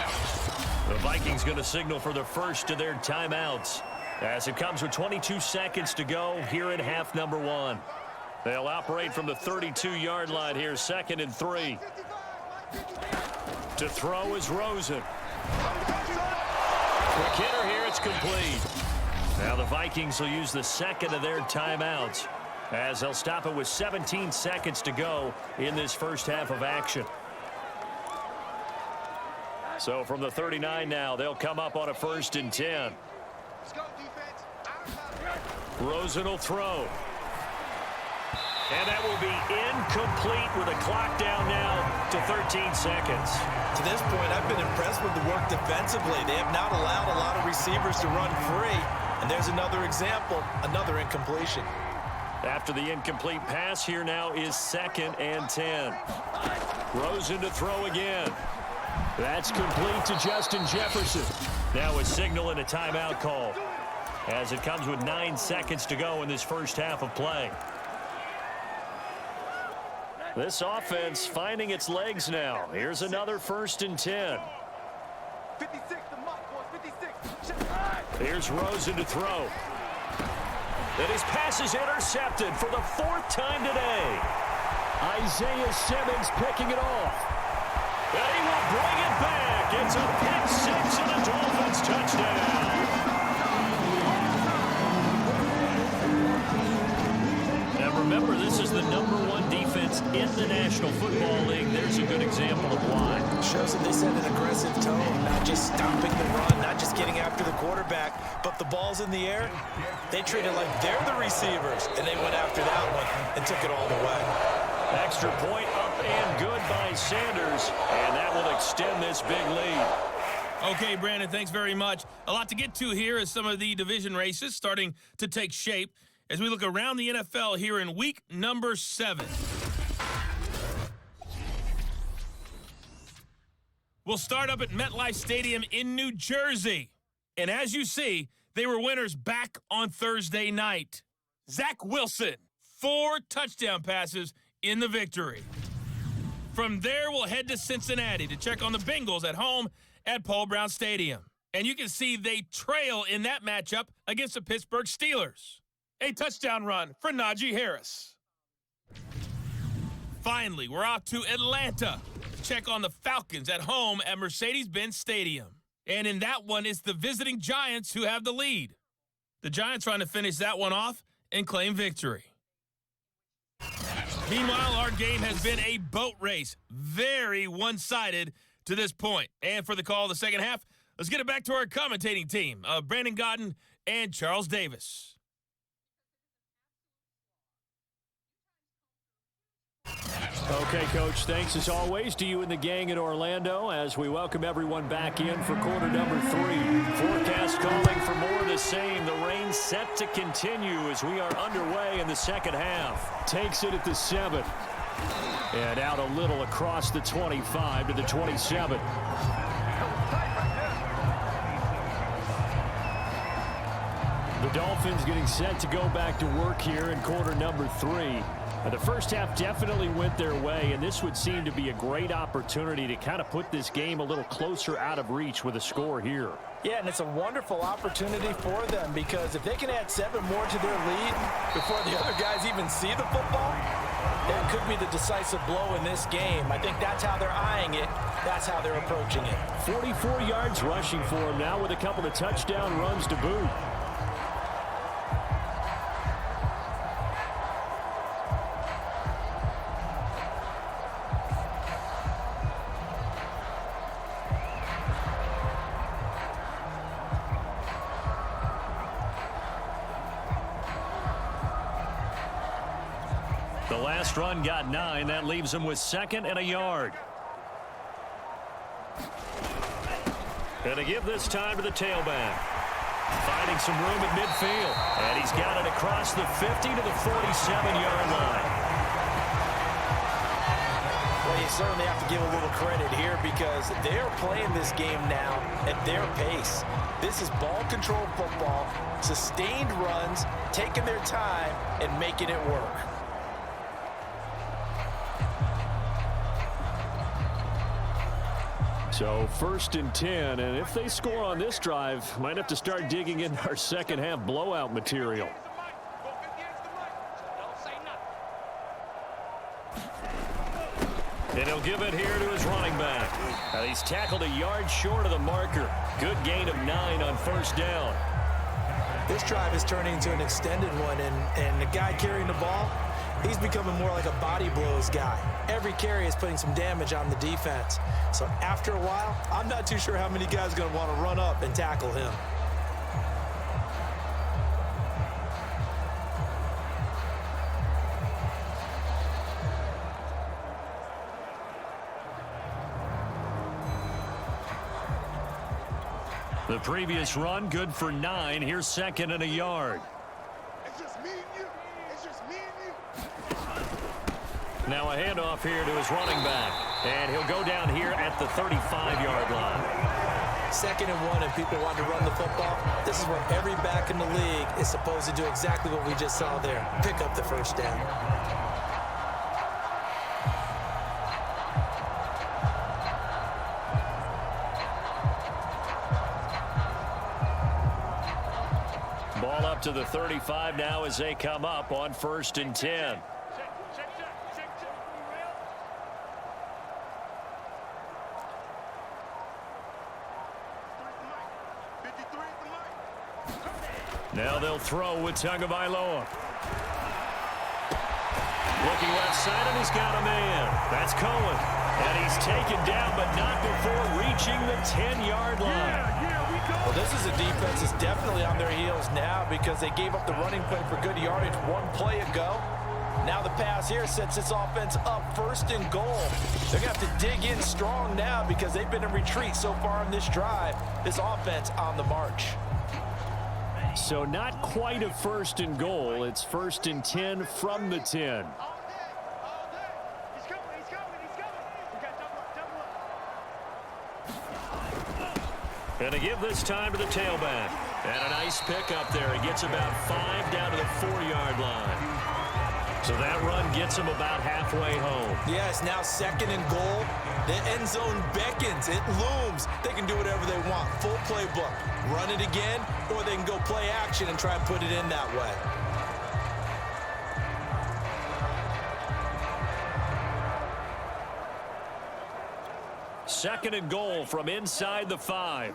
The Vikings going to signal for the first of their timeouts as it comes with 22 seconds to go here in half number 1. They'll operate from the 32-yard line here, 2nd and 3. To throw is Rosen. Quick hitter here, it's complete. Now the Vikings will use the second of their timeouts as they'll stop it with 17 seconds to go in this first half of action. So from the 39 now, they'll come up on a 1st and 10. Rosen will throw. And that will be incomplete with a clock down now to 13 seconds. To this point, I've been impressed with the work defensively. They have not allowed a lot of receivers to run free. And there's another example, another incompletion. After the incomplete pass, here now is 2nd and 10. Rosen to throw again. That's complete to Justin Jefferson. Now a signal and a timeout call as it comes with 9 seconds to go in this first half of play. This offense finding its legs now. Here's another 1st and 10. 56, the mark, boys, 56. Here's Rosen to throw. And his pass is intercepted for the 4th time today. Isaiah Simmons picking it off. And he will bring it back. It's a pick 6 and a Dolphins touchdown. Now remember, this is the #1 defense in the National Football League. There's a good example of why. Shows that they set an aggressive tone, not just stopping the run, not just getting after the quarterback, but the ball's in the air. They treat it like they're the receivers, and they went after that one and took it all the way. Extra point up and good by Sanders, and that will extend this big lead. Okay, Brandon, thanks very much. A lot to get to here as some of the division races starting to take shape as we look around the NFL here in week number 7. We'll start up at MetLife Stadium in New Jersey. And as you see, they were winners back on Thursday night. Zach Wilson, 4 touchdown passes in the victory. From there, we'll head to Cincinnati to check on the Bengals at home at Paul Brown Stadium. And you can see they trail in that matchup against the Pittsburgh Steelers. A touchdown run for Najee Harris. Finally, we're off to Atlanta to check on the Falcons at home at Mercedes-Benz Stadium. And in that one, it's the visiting Giants who have the lead. The Giants trying to finish that one off and claim victory. Meanwhile, our game has been a boat race. Very one-sided to this point. And for the call of the second half, let's get it back to our commentating team of Brandon Godden and Charles Davis. Okay, Coach, thanks as always to you and the gang in Orlando as we welcome everyone back in for quarter number 3. Forecast calling for more of the same. The rain set to continue as we are underway in the second half. Takes it at the 7. And out a little across the 25 to the 27. The Dolphins getting set to go back to work here in quarter number 3. The first half definitely went their way, and this would seem to be a great opportunity to kind of put this game a little closer out of reach with a score here. Yeah, and it's a wonderful opportunity for them because if they can add 7 more to their lead before the other guys even see the football, that could be the decisive blow in this game. I think that's how they're eyeing it. That's how they're approaching it. 44 yards rushing for him now with a couple of touchdown runs to boot. The last run got 9. That leaves him with 2nd and a yard. And to give this time to the tailback. Finding some room at midfield. And he's got it across the 50 to the 47-yard line. Well, they certainly have to give a little credit here because they're playing this game now at their pace. This is ball control football, sustained runs, taking their time, and making it work. So 1st and 10, and if they score on this drive, might have to start digging in our second half blowout material. And he'll give it here to his running back. And he's tackled a yard short of the marker. Good gain of 9 on 1st down. This drive is turning into an extended one, and the guy carrying the ball, he's becoming more like a body blows guy. Every carry is putting some damage on the defense. So after a while, I'm not too sure how many guys are going to want to run up and tackle him. The previous run, good for 9. Here's 2nd and a yard. It's just me and you. It's just me and you. Now a handoff here to his running back. And he'll go down here at the 35-yard line. 2nd and 1, and people want to run the football. This is where every back in the league is supposed to do exactly what we just saw there. Pick up the 1st down. Ball up to the 35 now as they come up on 1st and 10. Now they'll throw with Tagovailoa. Looking left side, and he's got a man. That's Cohen. And he's taken down, but not before reaching the 10-yard line. Well, this is a defense that's definitely on their heels now because they gave up the running play for good yardage one play ago. Now the pass here sets this offense up 1st and goal. They're going to have to dig in strong now because they've been in retreat so far in this drive. This offense on the march. So not quite a 1st and goal. It's 1st and 10 from the 10. And to give this time to the tailback. And a nice pick up there. He gets about 5 down to the 4-yard line. So that run gets him about halfway home. Yeah, it's now 2nd and goal. The end zone beckons. It looms. They can do whatever they want. Full playbook. Run it again, or they can go play action and try and put it in that way. Second and goal from inside the 5.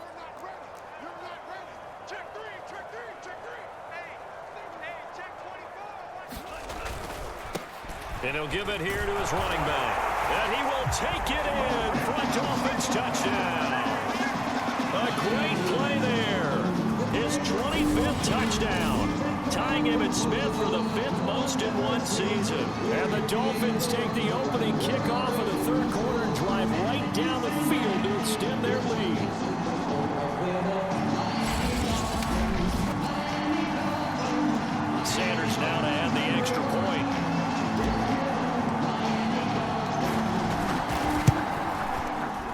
And he'll give it here to his running back. And he will take it in for a Dolphins touchdown. A great play there. His 25th touchdown. Tying Emmitt Smith for the 5th most in one season. And the Dolphins take the opening kickoff of the 3rd quarter and drive right down the field to extend their lead. Sanders now to add the extra point.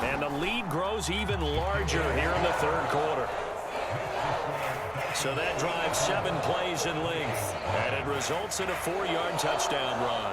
And the lead grows even larger here in the 3rd quarter. So that drives 7 plays in length, and it results in a 4-yard touchdown run.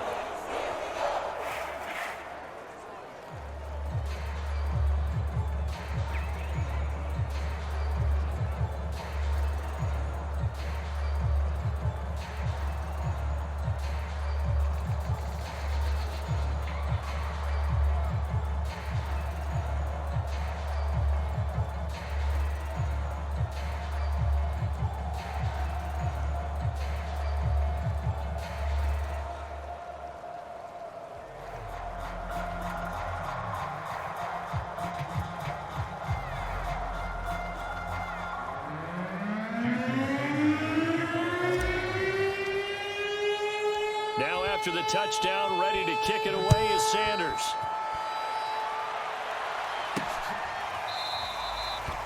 After the touchdown, ready to kick it away is Sanders.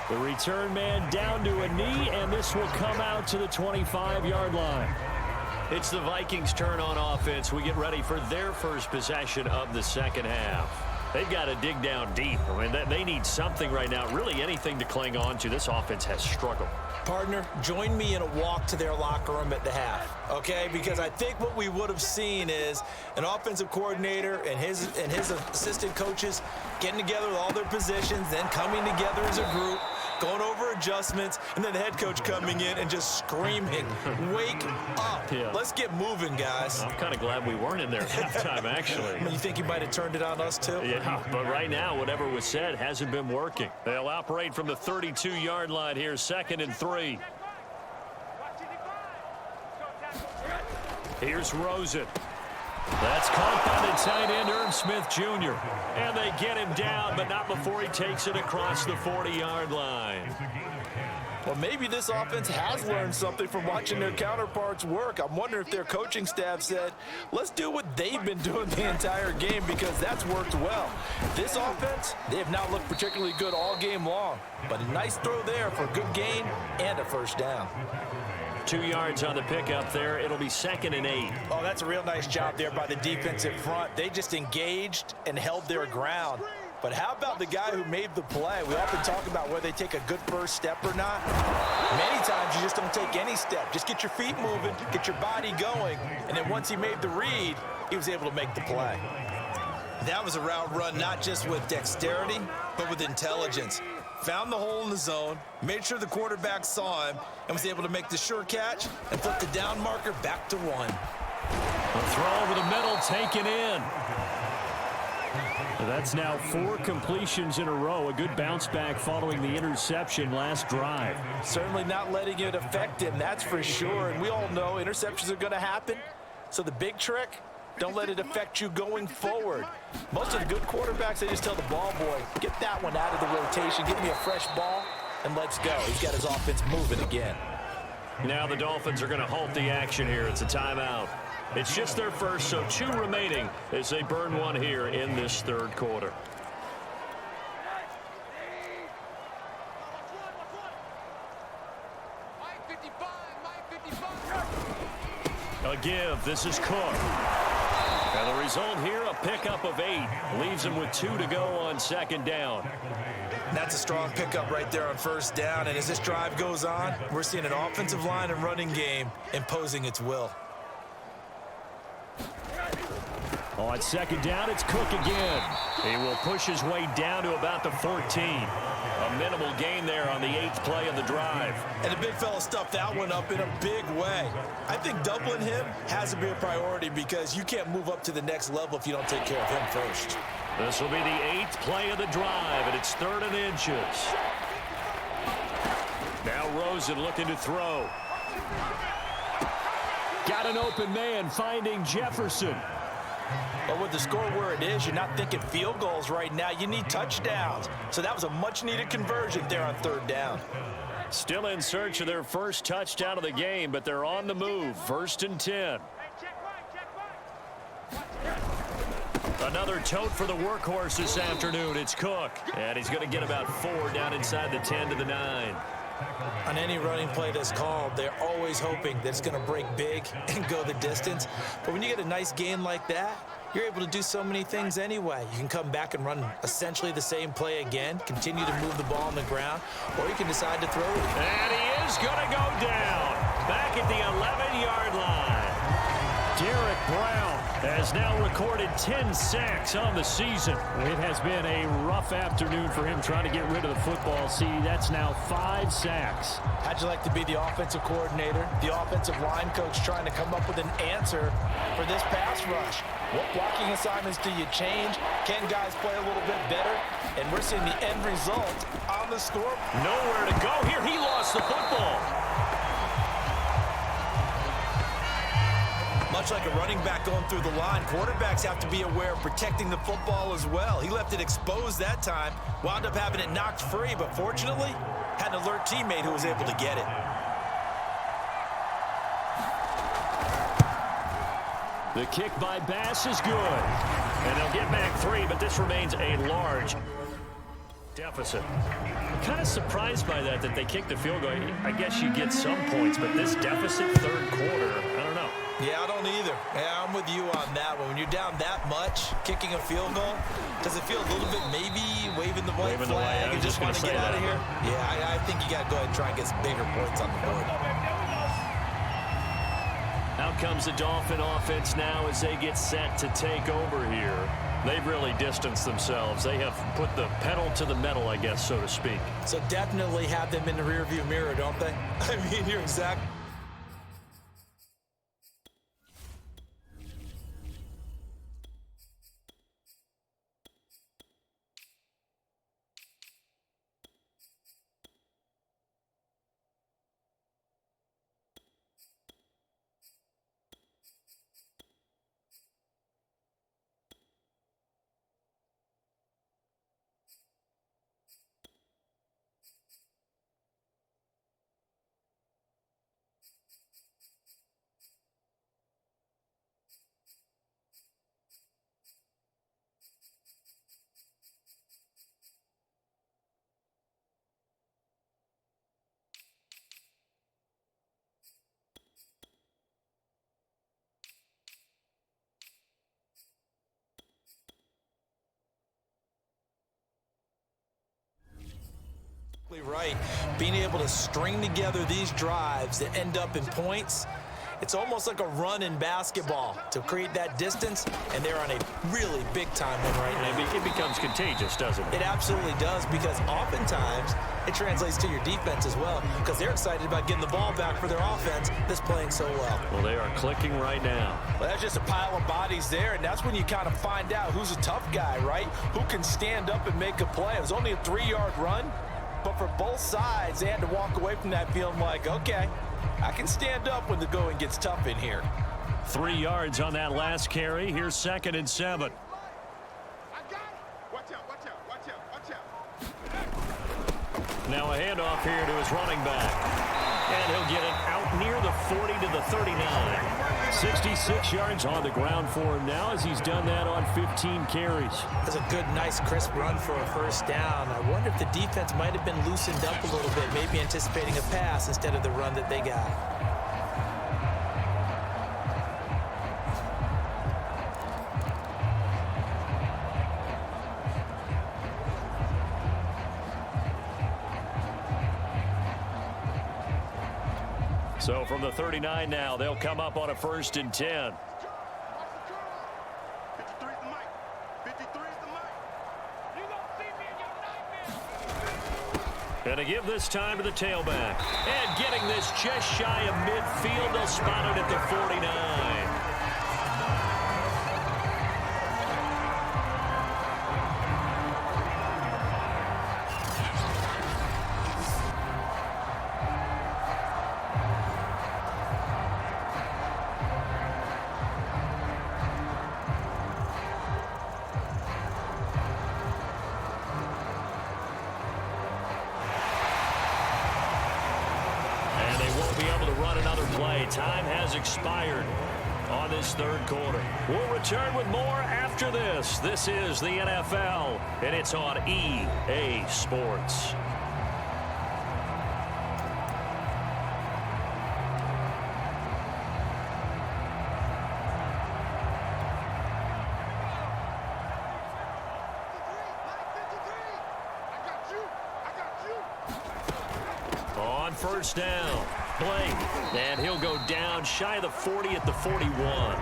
The return man down to a knee, and this will come out to the 25-yard line. It's the Vikings' turn on offense. We get ready for their first possession of the second half. They've got to dig down deep. I mean, they need something right now, really anything to cling on to. This offense has struggled. Partner, join me in a walk to their locker room at the half, okay? Because I think what we would have seen is an offensive coordinator and his assistant coaches getting together with all their positions, then coming together as a group, going over adjustments, and then the head coach coming in and just screaming, wake up. Yeah. Let's get moving, guys. I'm kind of glad we weren't in there at halftime, actually. You think he might have turned it on us, too? Yeah, but right now, whatever was said hasn't been working. They'll operate from the 32-yard line here, 2nd and 3. Here's Rosen. That's caught by the tight end, Irv Smith Jr. And they get him down, but not before he takes it across the 40-yard line. Well, maybe this offense has learned something from watching their counterparts work. I'm wondering if their coaching staff said, let's do what they've been doing the entire game, because that's worked well. This offense, they have not looked particularly good all game long, but a nice throw there for a good gain and a first down. 2 yards on the pickup there. It'll be 2nd and 8. Oh, that's a real nice job there by the defensive front. They just engaged and held their ground. But how about the guy who made the play? We often talk about whether they take a good first step or not. Many times you just don't take any step. Just get your feet moving, get your body going, and then once he made the read, he was able to make the play. That was a route run not just with dexterity, but with intelligence. Found the hole in the zone, made sure the quarterback saw him, and was able to make the sure catch and flip the down marker back to 1. A throw over the middle, taken in. That's now 4 completions in a row. A good bounce back following the interception last drive. Certainly not letting it affect him, that's for sure. And we all know interceptions are going to happen. So the big trick, don't let it affect you going forward. Most of the good quarterbacks, they just tell the ball boy, get that one out of the rotation, give me a fresh ball, and let's go. He's got his offense moving again. Now the Dolphins are going to halt the action here. It's a timeout. It's just their first, so 2 remaining as they burn one here in this 3rd quarter. A give. This is Cook. And the result here, a pickup of 8. Leaves him with 2 to go on 2nd down. That's a strong pickup right there on 1st down. And as this drive goes on, we're seeing an offensive line and running game imposing its will. On 2nd down, it's Cook again. He will push his way down to about the 14. A minimal gain there on the 8th play of the drive. And the big fella stuffed that one up in a big way. I think doubling him has to be a priority because you can't move up to the next level if you don't take care of him first. This will be the 8th play of the drive, and it's 3rd and inches. Now Rosen looking to throw. Got an open man finding Jefferson. But with the score where it is, you're not thinking field goals right now. You need touchdowns. So that was a much-needed conversion there on 3rd down. Still in search of their first touchdown of the game, but they're on the move. 1st and 10. Another tote for the workhorse this afternoon. It's Cook. And he's going to get about 4 down inside the 10 to the 9. On any running play that's called, they're always hoping that it's going to break big and go the distance. But when you get a nice gain like that, you're able to do so many things anyway. You can come back and run essentially the same play again, continue to move the ball on the ground, or you can decide to throw it. And he is going to go down back at the 11-yard line. Derek Brown has now recorded 10 sacks on the season. It has been a rough afternoon for him trying to get rid of the football. See, that's now 5 sacks. How'd you like to be the offensive coordinator, the offensive line coach trying to come up with an answer for this pass rush? What blocking assignments do you change? Can guys play a little bit better? And we're seeing the end result on the score. Nowhere to go here. He lost the football. Much like a running back going through the line, quarterbacks have to be aware of protecting the football as well. He left it exposed that time, wound up having it knocked free, but fortunately, had an alert teammate who was able to get it. The kick by Bass is good. And they'll get back 3, but this remains a large deficit. I'm kind of surprised by that they kicked the field goal. I guess you get some points, but this deficit 3rd quarter, I don't know. Yeah, I don't either. Yeah, I'm with you on that one. When you're down that much, kicking a field goal, does it feel a little bit maybe waving the white flag and just want to get out of here? Yeah, I think you got to go ahead and try and get some bigger points on the board. Out comes the Dolphin offense now as they get set to take over here. They've really distanced themselves. They have put the pedal to the metal, I guess, so to speak. So definitely have them in the rearview mirror, don't they? I mean, you're exact. Right. Being able to string together these drives that end up in points, it's almost like a run in basketball to create that distance, and they're on a really big-time one right now. It becomes contagious, doesn't it? It absolutely does, because oftentimes it translates to your defense as well, because they're excited about getting the ball back for their offense that's playing so well. Well, they are clicking right now. Well, that's just a pile of bodies there, and that's when you kind of find out who's a tough guy, right? Who can stand up and make a play. It was only a 3-yard run. But for both sides, they had to walk away from that feeling like, okay, I can stand up when the going gets tough in here. 3 yards on that last carry. Here's 2nd and 7. I got it. Watch out, watch out, watch out, watch out. Now a handoff here to his running back. And he'll get it out near the 40 to the 39. 66 yards on the ground for him now as he's done that on 15 carries. That's a good, nice, crisp run for a first down. I wonder if the defense might have been loosened up a little bit, maybe anticipating a pass instead of the run that they got. So from the 39 now, they'll come up on a 1st and 10. 53 is the mic. 53 is the mic. You gonna see me in your nightmare. And to give this time to the tailback. And getting this just shy of midfield, they'll spot it at the 49. Time has expired on this 3rd quarter. We'll return with more after this. This is the NFL, and it's on EA Sports. On 1st down. Blake, and he'll go down shy of the 40 at the 41.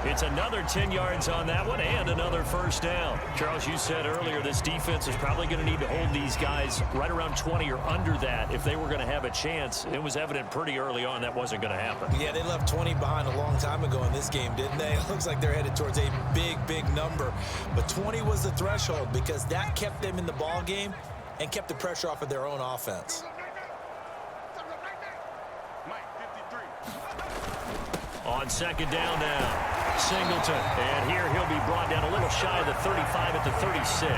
It's another 10 yards on that one and another 1st down. Charles, you said earlier this defense is probably going to need to hold these guys right around 20 or under that if they were going to have a chance. It was evident pretty early on that wasn't going to happen. Yeah, they left 20 behind a long time ago in this game, didn't they? It looks like they're headed towards a big, big number. But 20 was the threshold because that kept them in the ball game and kept the pressure off of their own offense. On 2nd down now, Singleton. And here he'll be brought down a little shy of the 35 at the 36.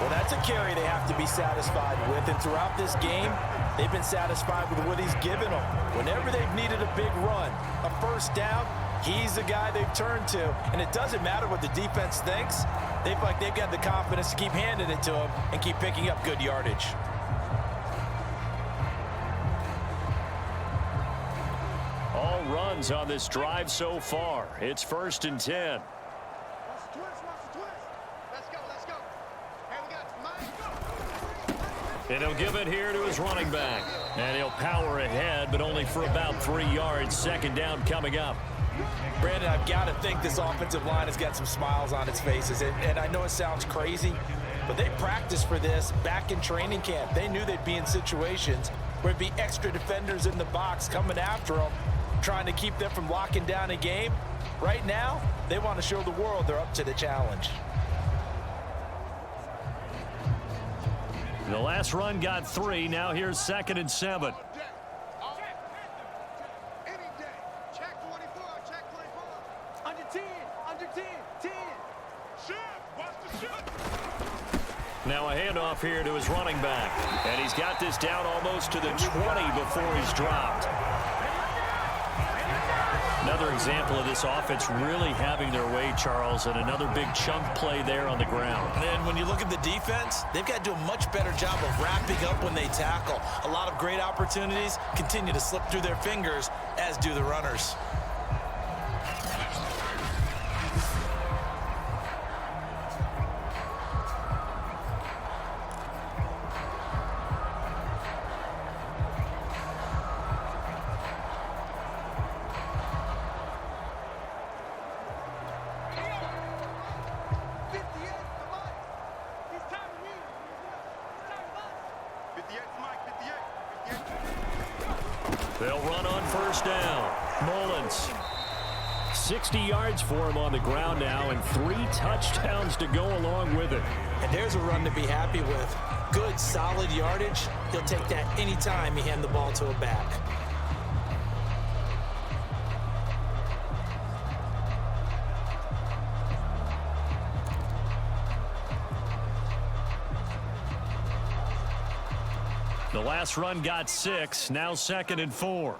Well, that's a carry they have to be satisfied with. And throughout this game, they've been satisfied with what he's given them. Whenever they've needed a big run, a 1st down, he's the guy they've turned to. And it doesn't matter what the defense thinks. They've got the confidence to keep handing it to him and keep picking up good yardage. All run runs on this drive so far. It's 1st and 10. And he'll give it here to his running back. And he'll power ahead, but only for about 3 yards. 2nd down coming up. Brandon, I've got to think this offensive line has got some smiles on its faces. And I know it sounds crazy, but they practiced for this back in training camp. They knew they'd be in situations where there'd be extra defenders in the box coming after them, trying to keep them from locking down a game. Right now, they want to show the world they're up to the challenge. The last run got 3. Now here's 2nd and 7. Now a handoff here to his running back. And he's got this down almost to the 20 before he's dropped. Another example of this offense really having their way, Charles, and another big chunk play there on the ground. And when you look at the defense, they've got to do a much better job of wrapping up when they tackle. A lot of great opportunities continue to slip through their fingers, as do the runners. They'll run on 1st down. Mullins. 60 yards for him on the ground now, and 3 touchdowns to go along with it. And there's a run to be happy with. Good, solid yardage. He'll take that anytime you hand the ball to a back. The last run got 6. Now 2nd and 4.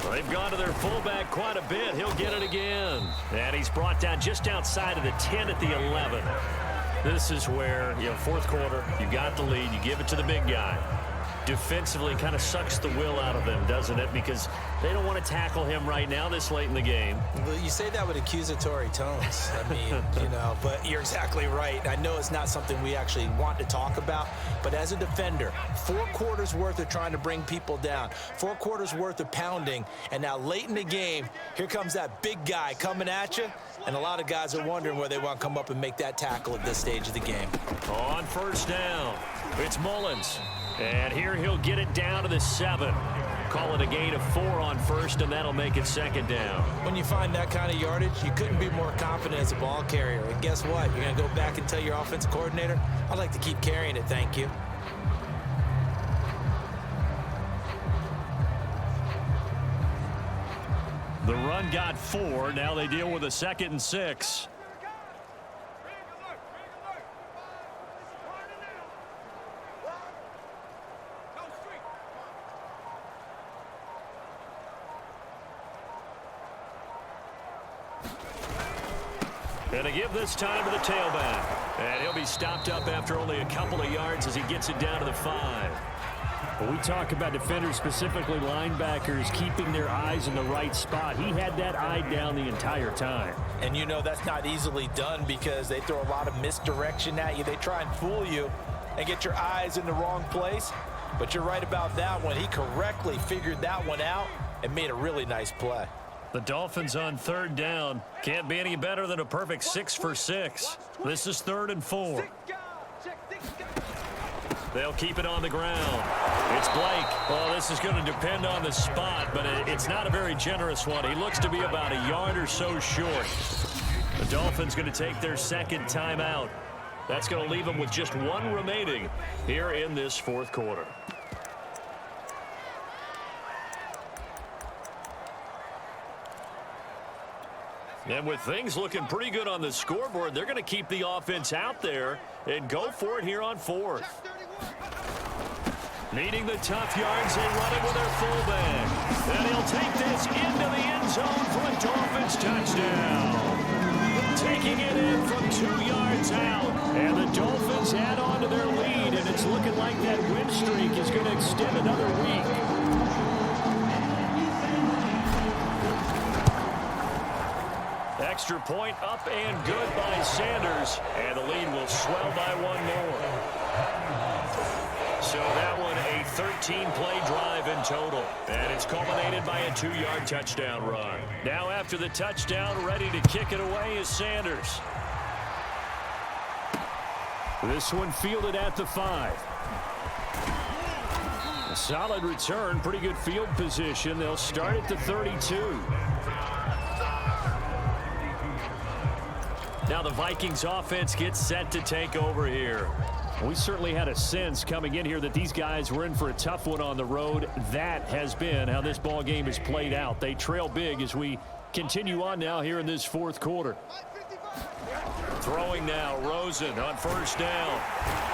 They've gone to their fullback quite a bit. He'll get it again. And he's brought down just outside of the 10 at the 11. This is where, 4th quarter, you got the lead. You give it to the big guy. Defensively kind of sucks the will out of them, doesn't it? Because they don't want to tackle him right now this late in the game. Well, you say that with accusatory tones. I mean, but you're exactly right. I know it's not something we actually want to talk about, but as a defender, 4 quarters worth of trying to bring people down, 4 quarters worth of pounding, and now late in the game, here comes that big guy coming at you, and a lot of guys are wondering where they want to come up and make that tackle at this stage of the game. On 1st down, it's Mullins. And here he'll get it down to the 7. Call it a gain of 4 on 1st, and that'll make it 2nd down. When you find that kind of yardage, you couldn't be more confident as a ball carrier. And guess what? You're going to go back and tell your offensive coordinator, I'd like to keep carrying it, thank you. The run got 4. Now they deal with a 2nd and 6. And a give this time to the tailback. And he'll be stopped up after only a couple of yards as he gets it down to the 5. When we talk about defenders, specifically linebackers, keeping their eyes in the right spot, he had that eye down the entire time. And that's not easily done because they throw a lot of misdirection at you. They try and fool you and get your eyes in the wrong place. But you're right about that one. He correctly figured that one out and made a really nice play. The Dolphins on 3rd down. Can't be any better than a perfect 6 for 6. This is 3rd and 4. They'll keep it on the ground. It's Blake. Well, this is going to depend on the spot, but it's not a very generous one. He looks to be about a yard or so short. The Dolphins going to take their 2nd timeout. That's going to leave them with just 1 remaining here in this 4th quarter. And with things looking pretty good on the scoreboard, they're going to keep the offense out there and go for it here on 4th. Needing the tough yards, they run it with their fullback. And he'll take this into the end zone for a Dolphins touchdown. Taking it in from 2 yards out. And the Dolphins Vikings add on to their lead, and it's looking like that win streak is going to extend another week. Extra point up and good by Sanders, and the lead will swell by one more. So that one a 13-play drive in total, and it's culminated by a 2-yard touchdown run. Now after the touchdown, ready to kick it away is Sanders. This one fielded at the 5. A solid return, pretty good field position. They'll start at the 32. Now the Vikings offense gets set to take over here. We certainly had a sense coming in here that these guys were in for a tough one on the road. That has been how this ball game has played out. They trail big as we continue on now here in this fourth quarter. Throwing now, Rosen on first down.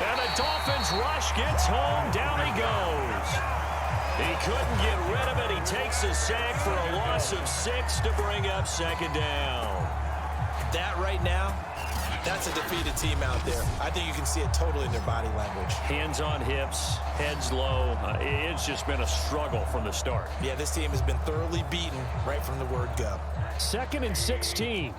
And the Dolphins rush gets home. Down he goes. He couldn't get rid of it. He takes a sack for a loss of 6 to bring up second down. That right now, that's a defeated team out there. I think you can see it totally in their body language. Hands on hips, heads low. It's just been a struggle from the start. Yeah, this team has been thoroughly beaten right from the word go. 2nd and 16.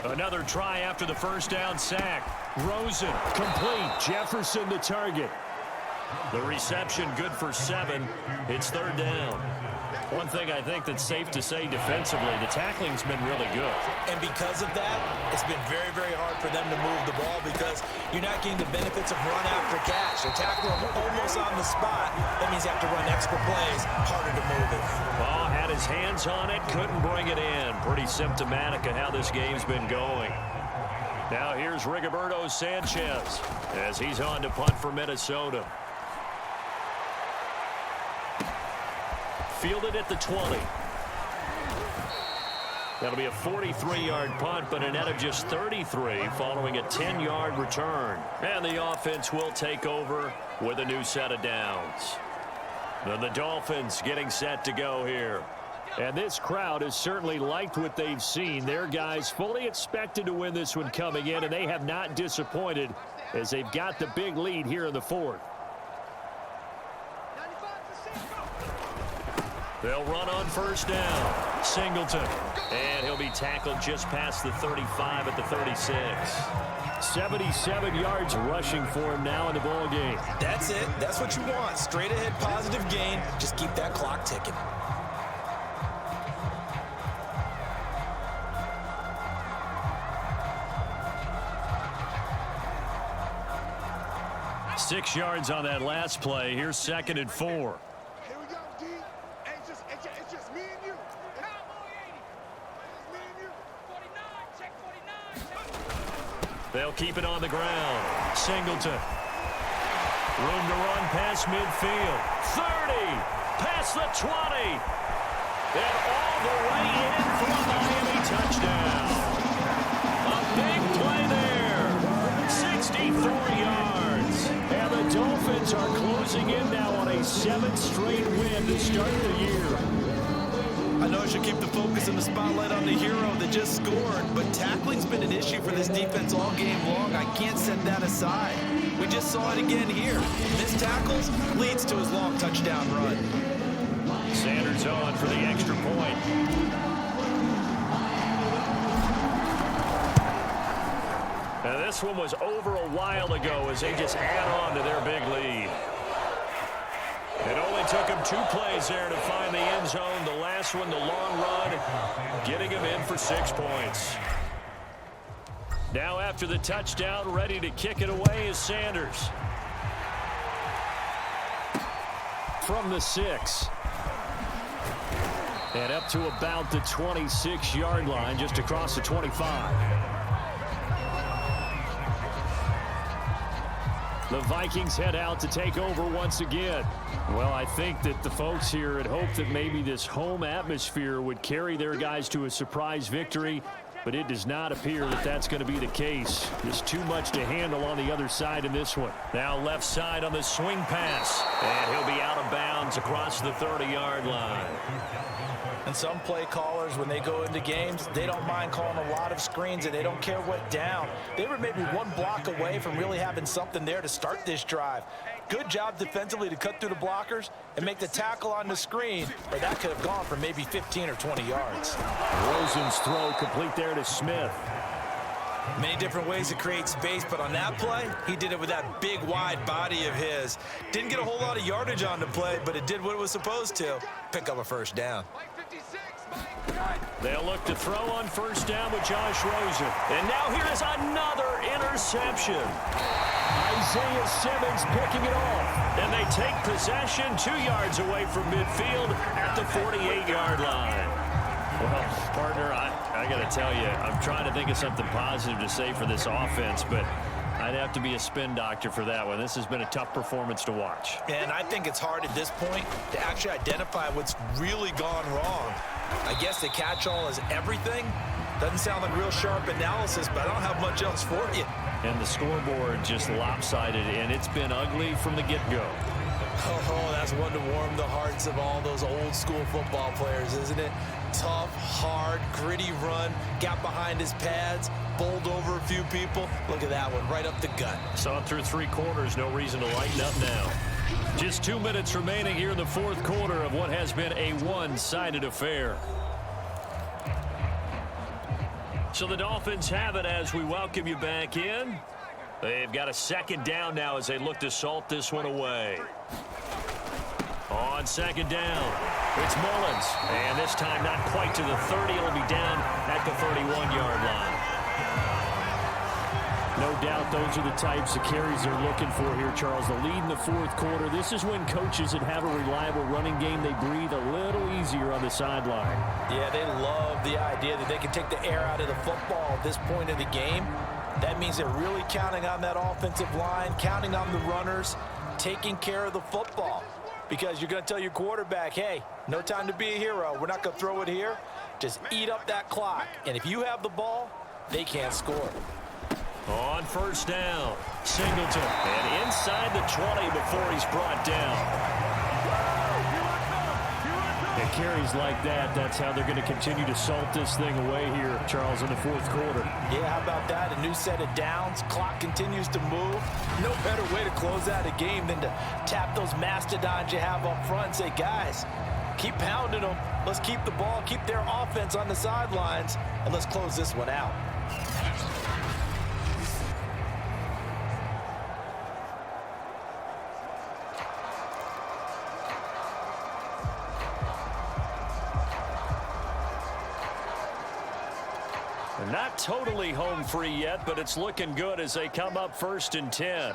Another try after the first down sack. Rosen, complete. Jefferson the target. The reception good for 7. It's 3rd down. One thing I think that's safe to say defensively, the tackling's been really good. And because of that, it's been very, very hard for them to move the ball because you're not getting the benefits of run after catch. They're tackling almost on the spot. That means you have to run extra plays, harder to move it. Ball had his hands on it, couldn't bring it in. Pretty symptomatic of how this game's been going. Now here's Rigoberto Sanchez as he's on to punt for Minnesota. Fielded at the 20. That'll be a 43-yard punt, but a net of just 33 following a 10-yard return. And the offense will take over with a new set of downs. Then the Dolphins getting set to go here. And this crowd has certainly liked what they've seen. Their guys fully expected to win this one coming in, and they have not disappointed as they've got the big lead here in the 4th. They'll run on first down. Singleton. And he'll be tackled just past the 35 at the 36. 77 yards rushing for him now in the ball game. That's it. That's what you want. Straight ahead positive gain. Just keep that clock ticking. Six yards on that last play. Here's 2nd and 4. They'll keep it on the ground. Singleton. Room to run past midfield. 30. Past the 20. And all the way in for a Miami touchdown. A big play there. 64 yards. And the Dolphins are closing in now on a 7th straight win to start the year. I know I should keep the focus and the spotlight on the hero that just scored, but tackling's been an issue for this defense all game long. I can't set that aside. We just saw it again here. Missed tackles leads to his long touchdown run. Sanders on for the extra point. Now this one was over a while ago as they just add on to their big lead. It only took him 2 plays there to find the end zone. The last one, the long run, getting him in for 6 points. Now after the touchdown, ready to kick it away is Sanders. From the 6. And up to about the 26-yard line, just across the 25. The Vikings head out to take over once again. Well, I think that the folks here had hoped that maybe this home atmosphere would carry their guys to a surprise victory, but it does not appear that that's going to be the case. Just too much to handle on the other side in this one. Now left side on the swing pass, and he'll be out of bounds across the 30-yard line. And some play callers, when they go into games, they don't mind calling a lot of screens, and they don't care what down. They were maybe one block away from really having something there to start this drive. Good job defensively to cut through the blockers and make the tackle on the screen, or that could have gone for maybe 15 or 20 yards. Rosen's throw complete there to Smith. Many different ways to create space, but on that play, he did it with that big, wide body of his. Didn't get a whole lot of yardage on the play, but it did what it was supposed to. Pick up a first down. They'll look to throw on first down with Josh Rosen. And now here is another interception. Isaiah Simmons picking it off. And they take possession 2 yards away from midfield at the 48-yard line. Well, partner, I got to tell you, I'm trying to think of something positive to say for this offense, but I'd have to be a spin doctor for that one. This has been a tough performance to watch. And I think it's hard at this point to actually identify what's really gone wrong. I guess the catch-all is everything. Doesn't sound like real sharp analysis, but I don't have much else for you. And the scoreboard just lopsided, and it's been ugly from the get-go. Oh, that's one to warm the hearts of all those old-school football players, isn't it? Tough, hard, gritty run, got behind his pads, bowled over a few people. Look at that one, right up the gut. Saw through 3 quarters, no reason to lighten up now. Just 2 minutes remaining here in the 4th quarter of what has been a one-sided affair. So the Dolphins have it as we welcome you back in. They've got a second down now as they look to salt this one away. On second down, it's Mullins. And this time not quite to the 30. It'll be down at the 31-yard line. No doubt those are the types of carries they're looking for here, Charles. The lead in the 4th quarter. This is when coaches that have a reliable running game, they breathe a little easier on the sideline. Yeah, they love the idea that they can take the air out of the football at this point in the game. That means they're really counting on that offensive line, counting on the runners, taking care of the football. Because you're going to tell your quarterback, hey, no time to be a hero. We're not going to throw it here. Just eat up that clock. And if you have the ball, they can't score. On first down, Singleton. And inside the 20 before he's brought down. And carries like that, that's how they're going to continue to salt this thing away here, Charles, in the 4th quarter. Yeah, how about that? A new set of downs. Clock continues to move. No better way to close out a game than to tap those mastodons you have up front and say, guys, keep pounding them. Let's keep the ball, keep their offense on the sidelines, and let's close this one out. Not totally home free yet, but it's looking good as they come up 1st and 10.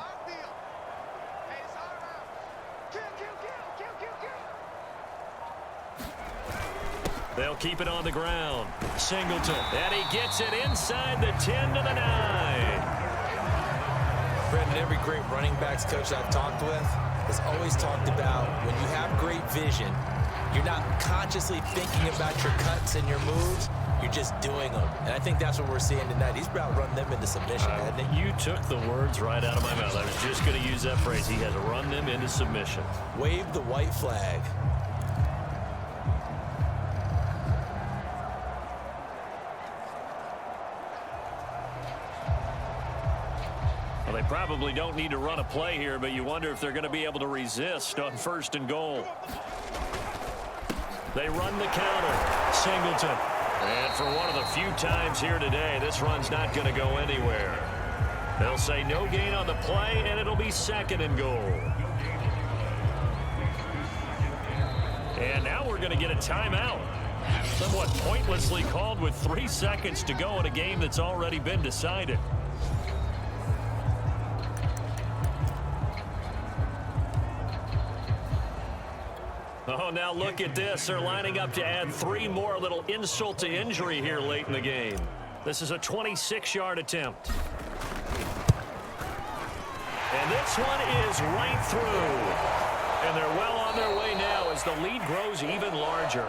They'll keep it on the ground. Singleton. And he gets it inside the 10 to the 9. Brendan, every great running backs coach I've talked with has always talked about when you have great vision, you're not consciously thinking about your cuts and your moves. You're just doing them. And I think that's what we're seeing tonight. He's about run them into submission, hasn't he? You took the words right out of my mouth. I was just going to use that phrase. He has run them into submission. Wave the white flag. Well, they probably don't need to run a play here, but you wonder if they're going to be able to resist on 1st and goal. They run the counter. Singleton. And for one of the few times here today, this run's not going to go anywhere. They'll say no gain on the play, and it'll be 2nd and goal. And now we're going to get a timeout. Somewhat pointlessly called with 3 seconds to go in a game that's already been decided. Oh, now look at this. They're lining up to add 3 more, a little insult to injury here late in the game. This is a 26-yard attempt. And this one is right through. And they're well on their way now as the lead grows even larger.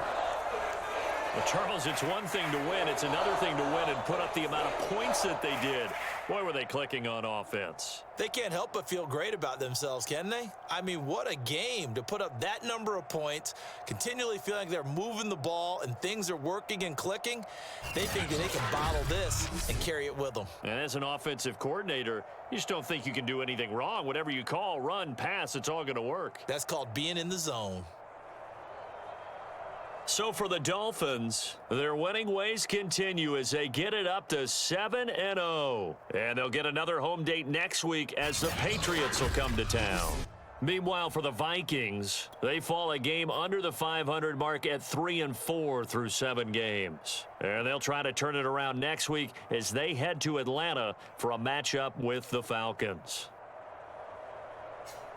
Well, Charles, it's one thing to win. It's another thing to win and put up the amount of points that they did. Boy, were they clicking on offense. They can't help but feel great about themselves, can they? I mean, what a game to put up that number of points, continually feeling like they're moving the ball and things are working and clicking. They think that they can bottle this and carry it with them. And as an offensive coordinator, you just don't think you can do anything wrong. Whatever you call, run, pass, it's all going to work. That's called being in the zone. So for the Dolphins, their winning ways continue as they get it up to 7-0. And they'll get another home date next week as the Patriots will come to town. Meanwhile, for the Vikings, they fall a game under the 500 mark at 3-4 through 7 games. And they'll try to turn it around next week as they head to Atlanta for a matchup with the Falcons.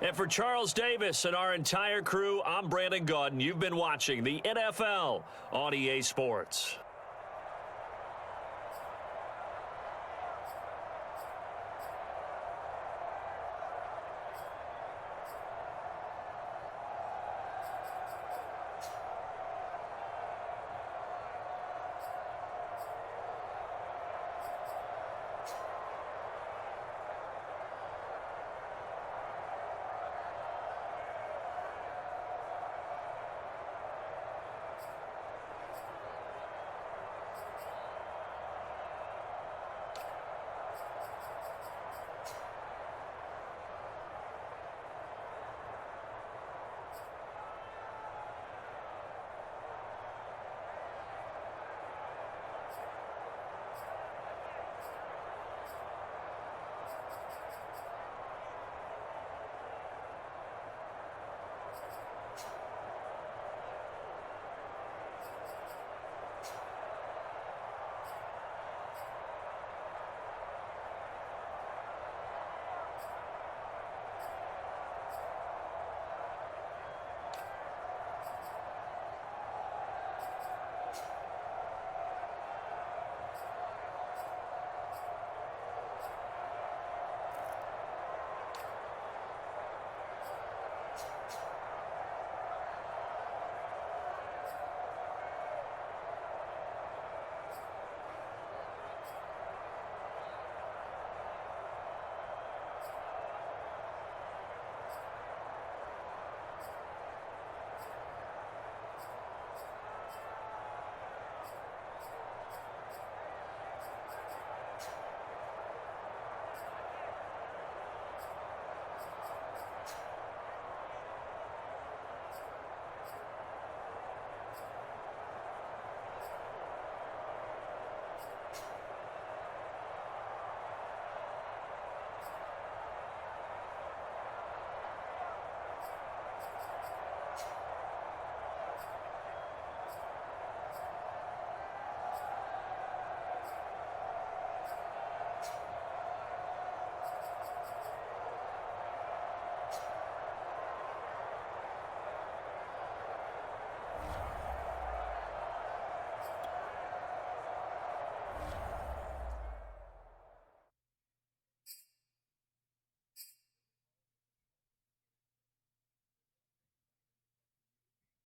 And for Charles Davis and our entire crew, I'm Brandon Gaudin. You've been watching the NFL on EA Sports.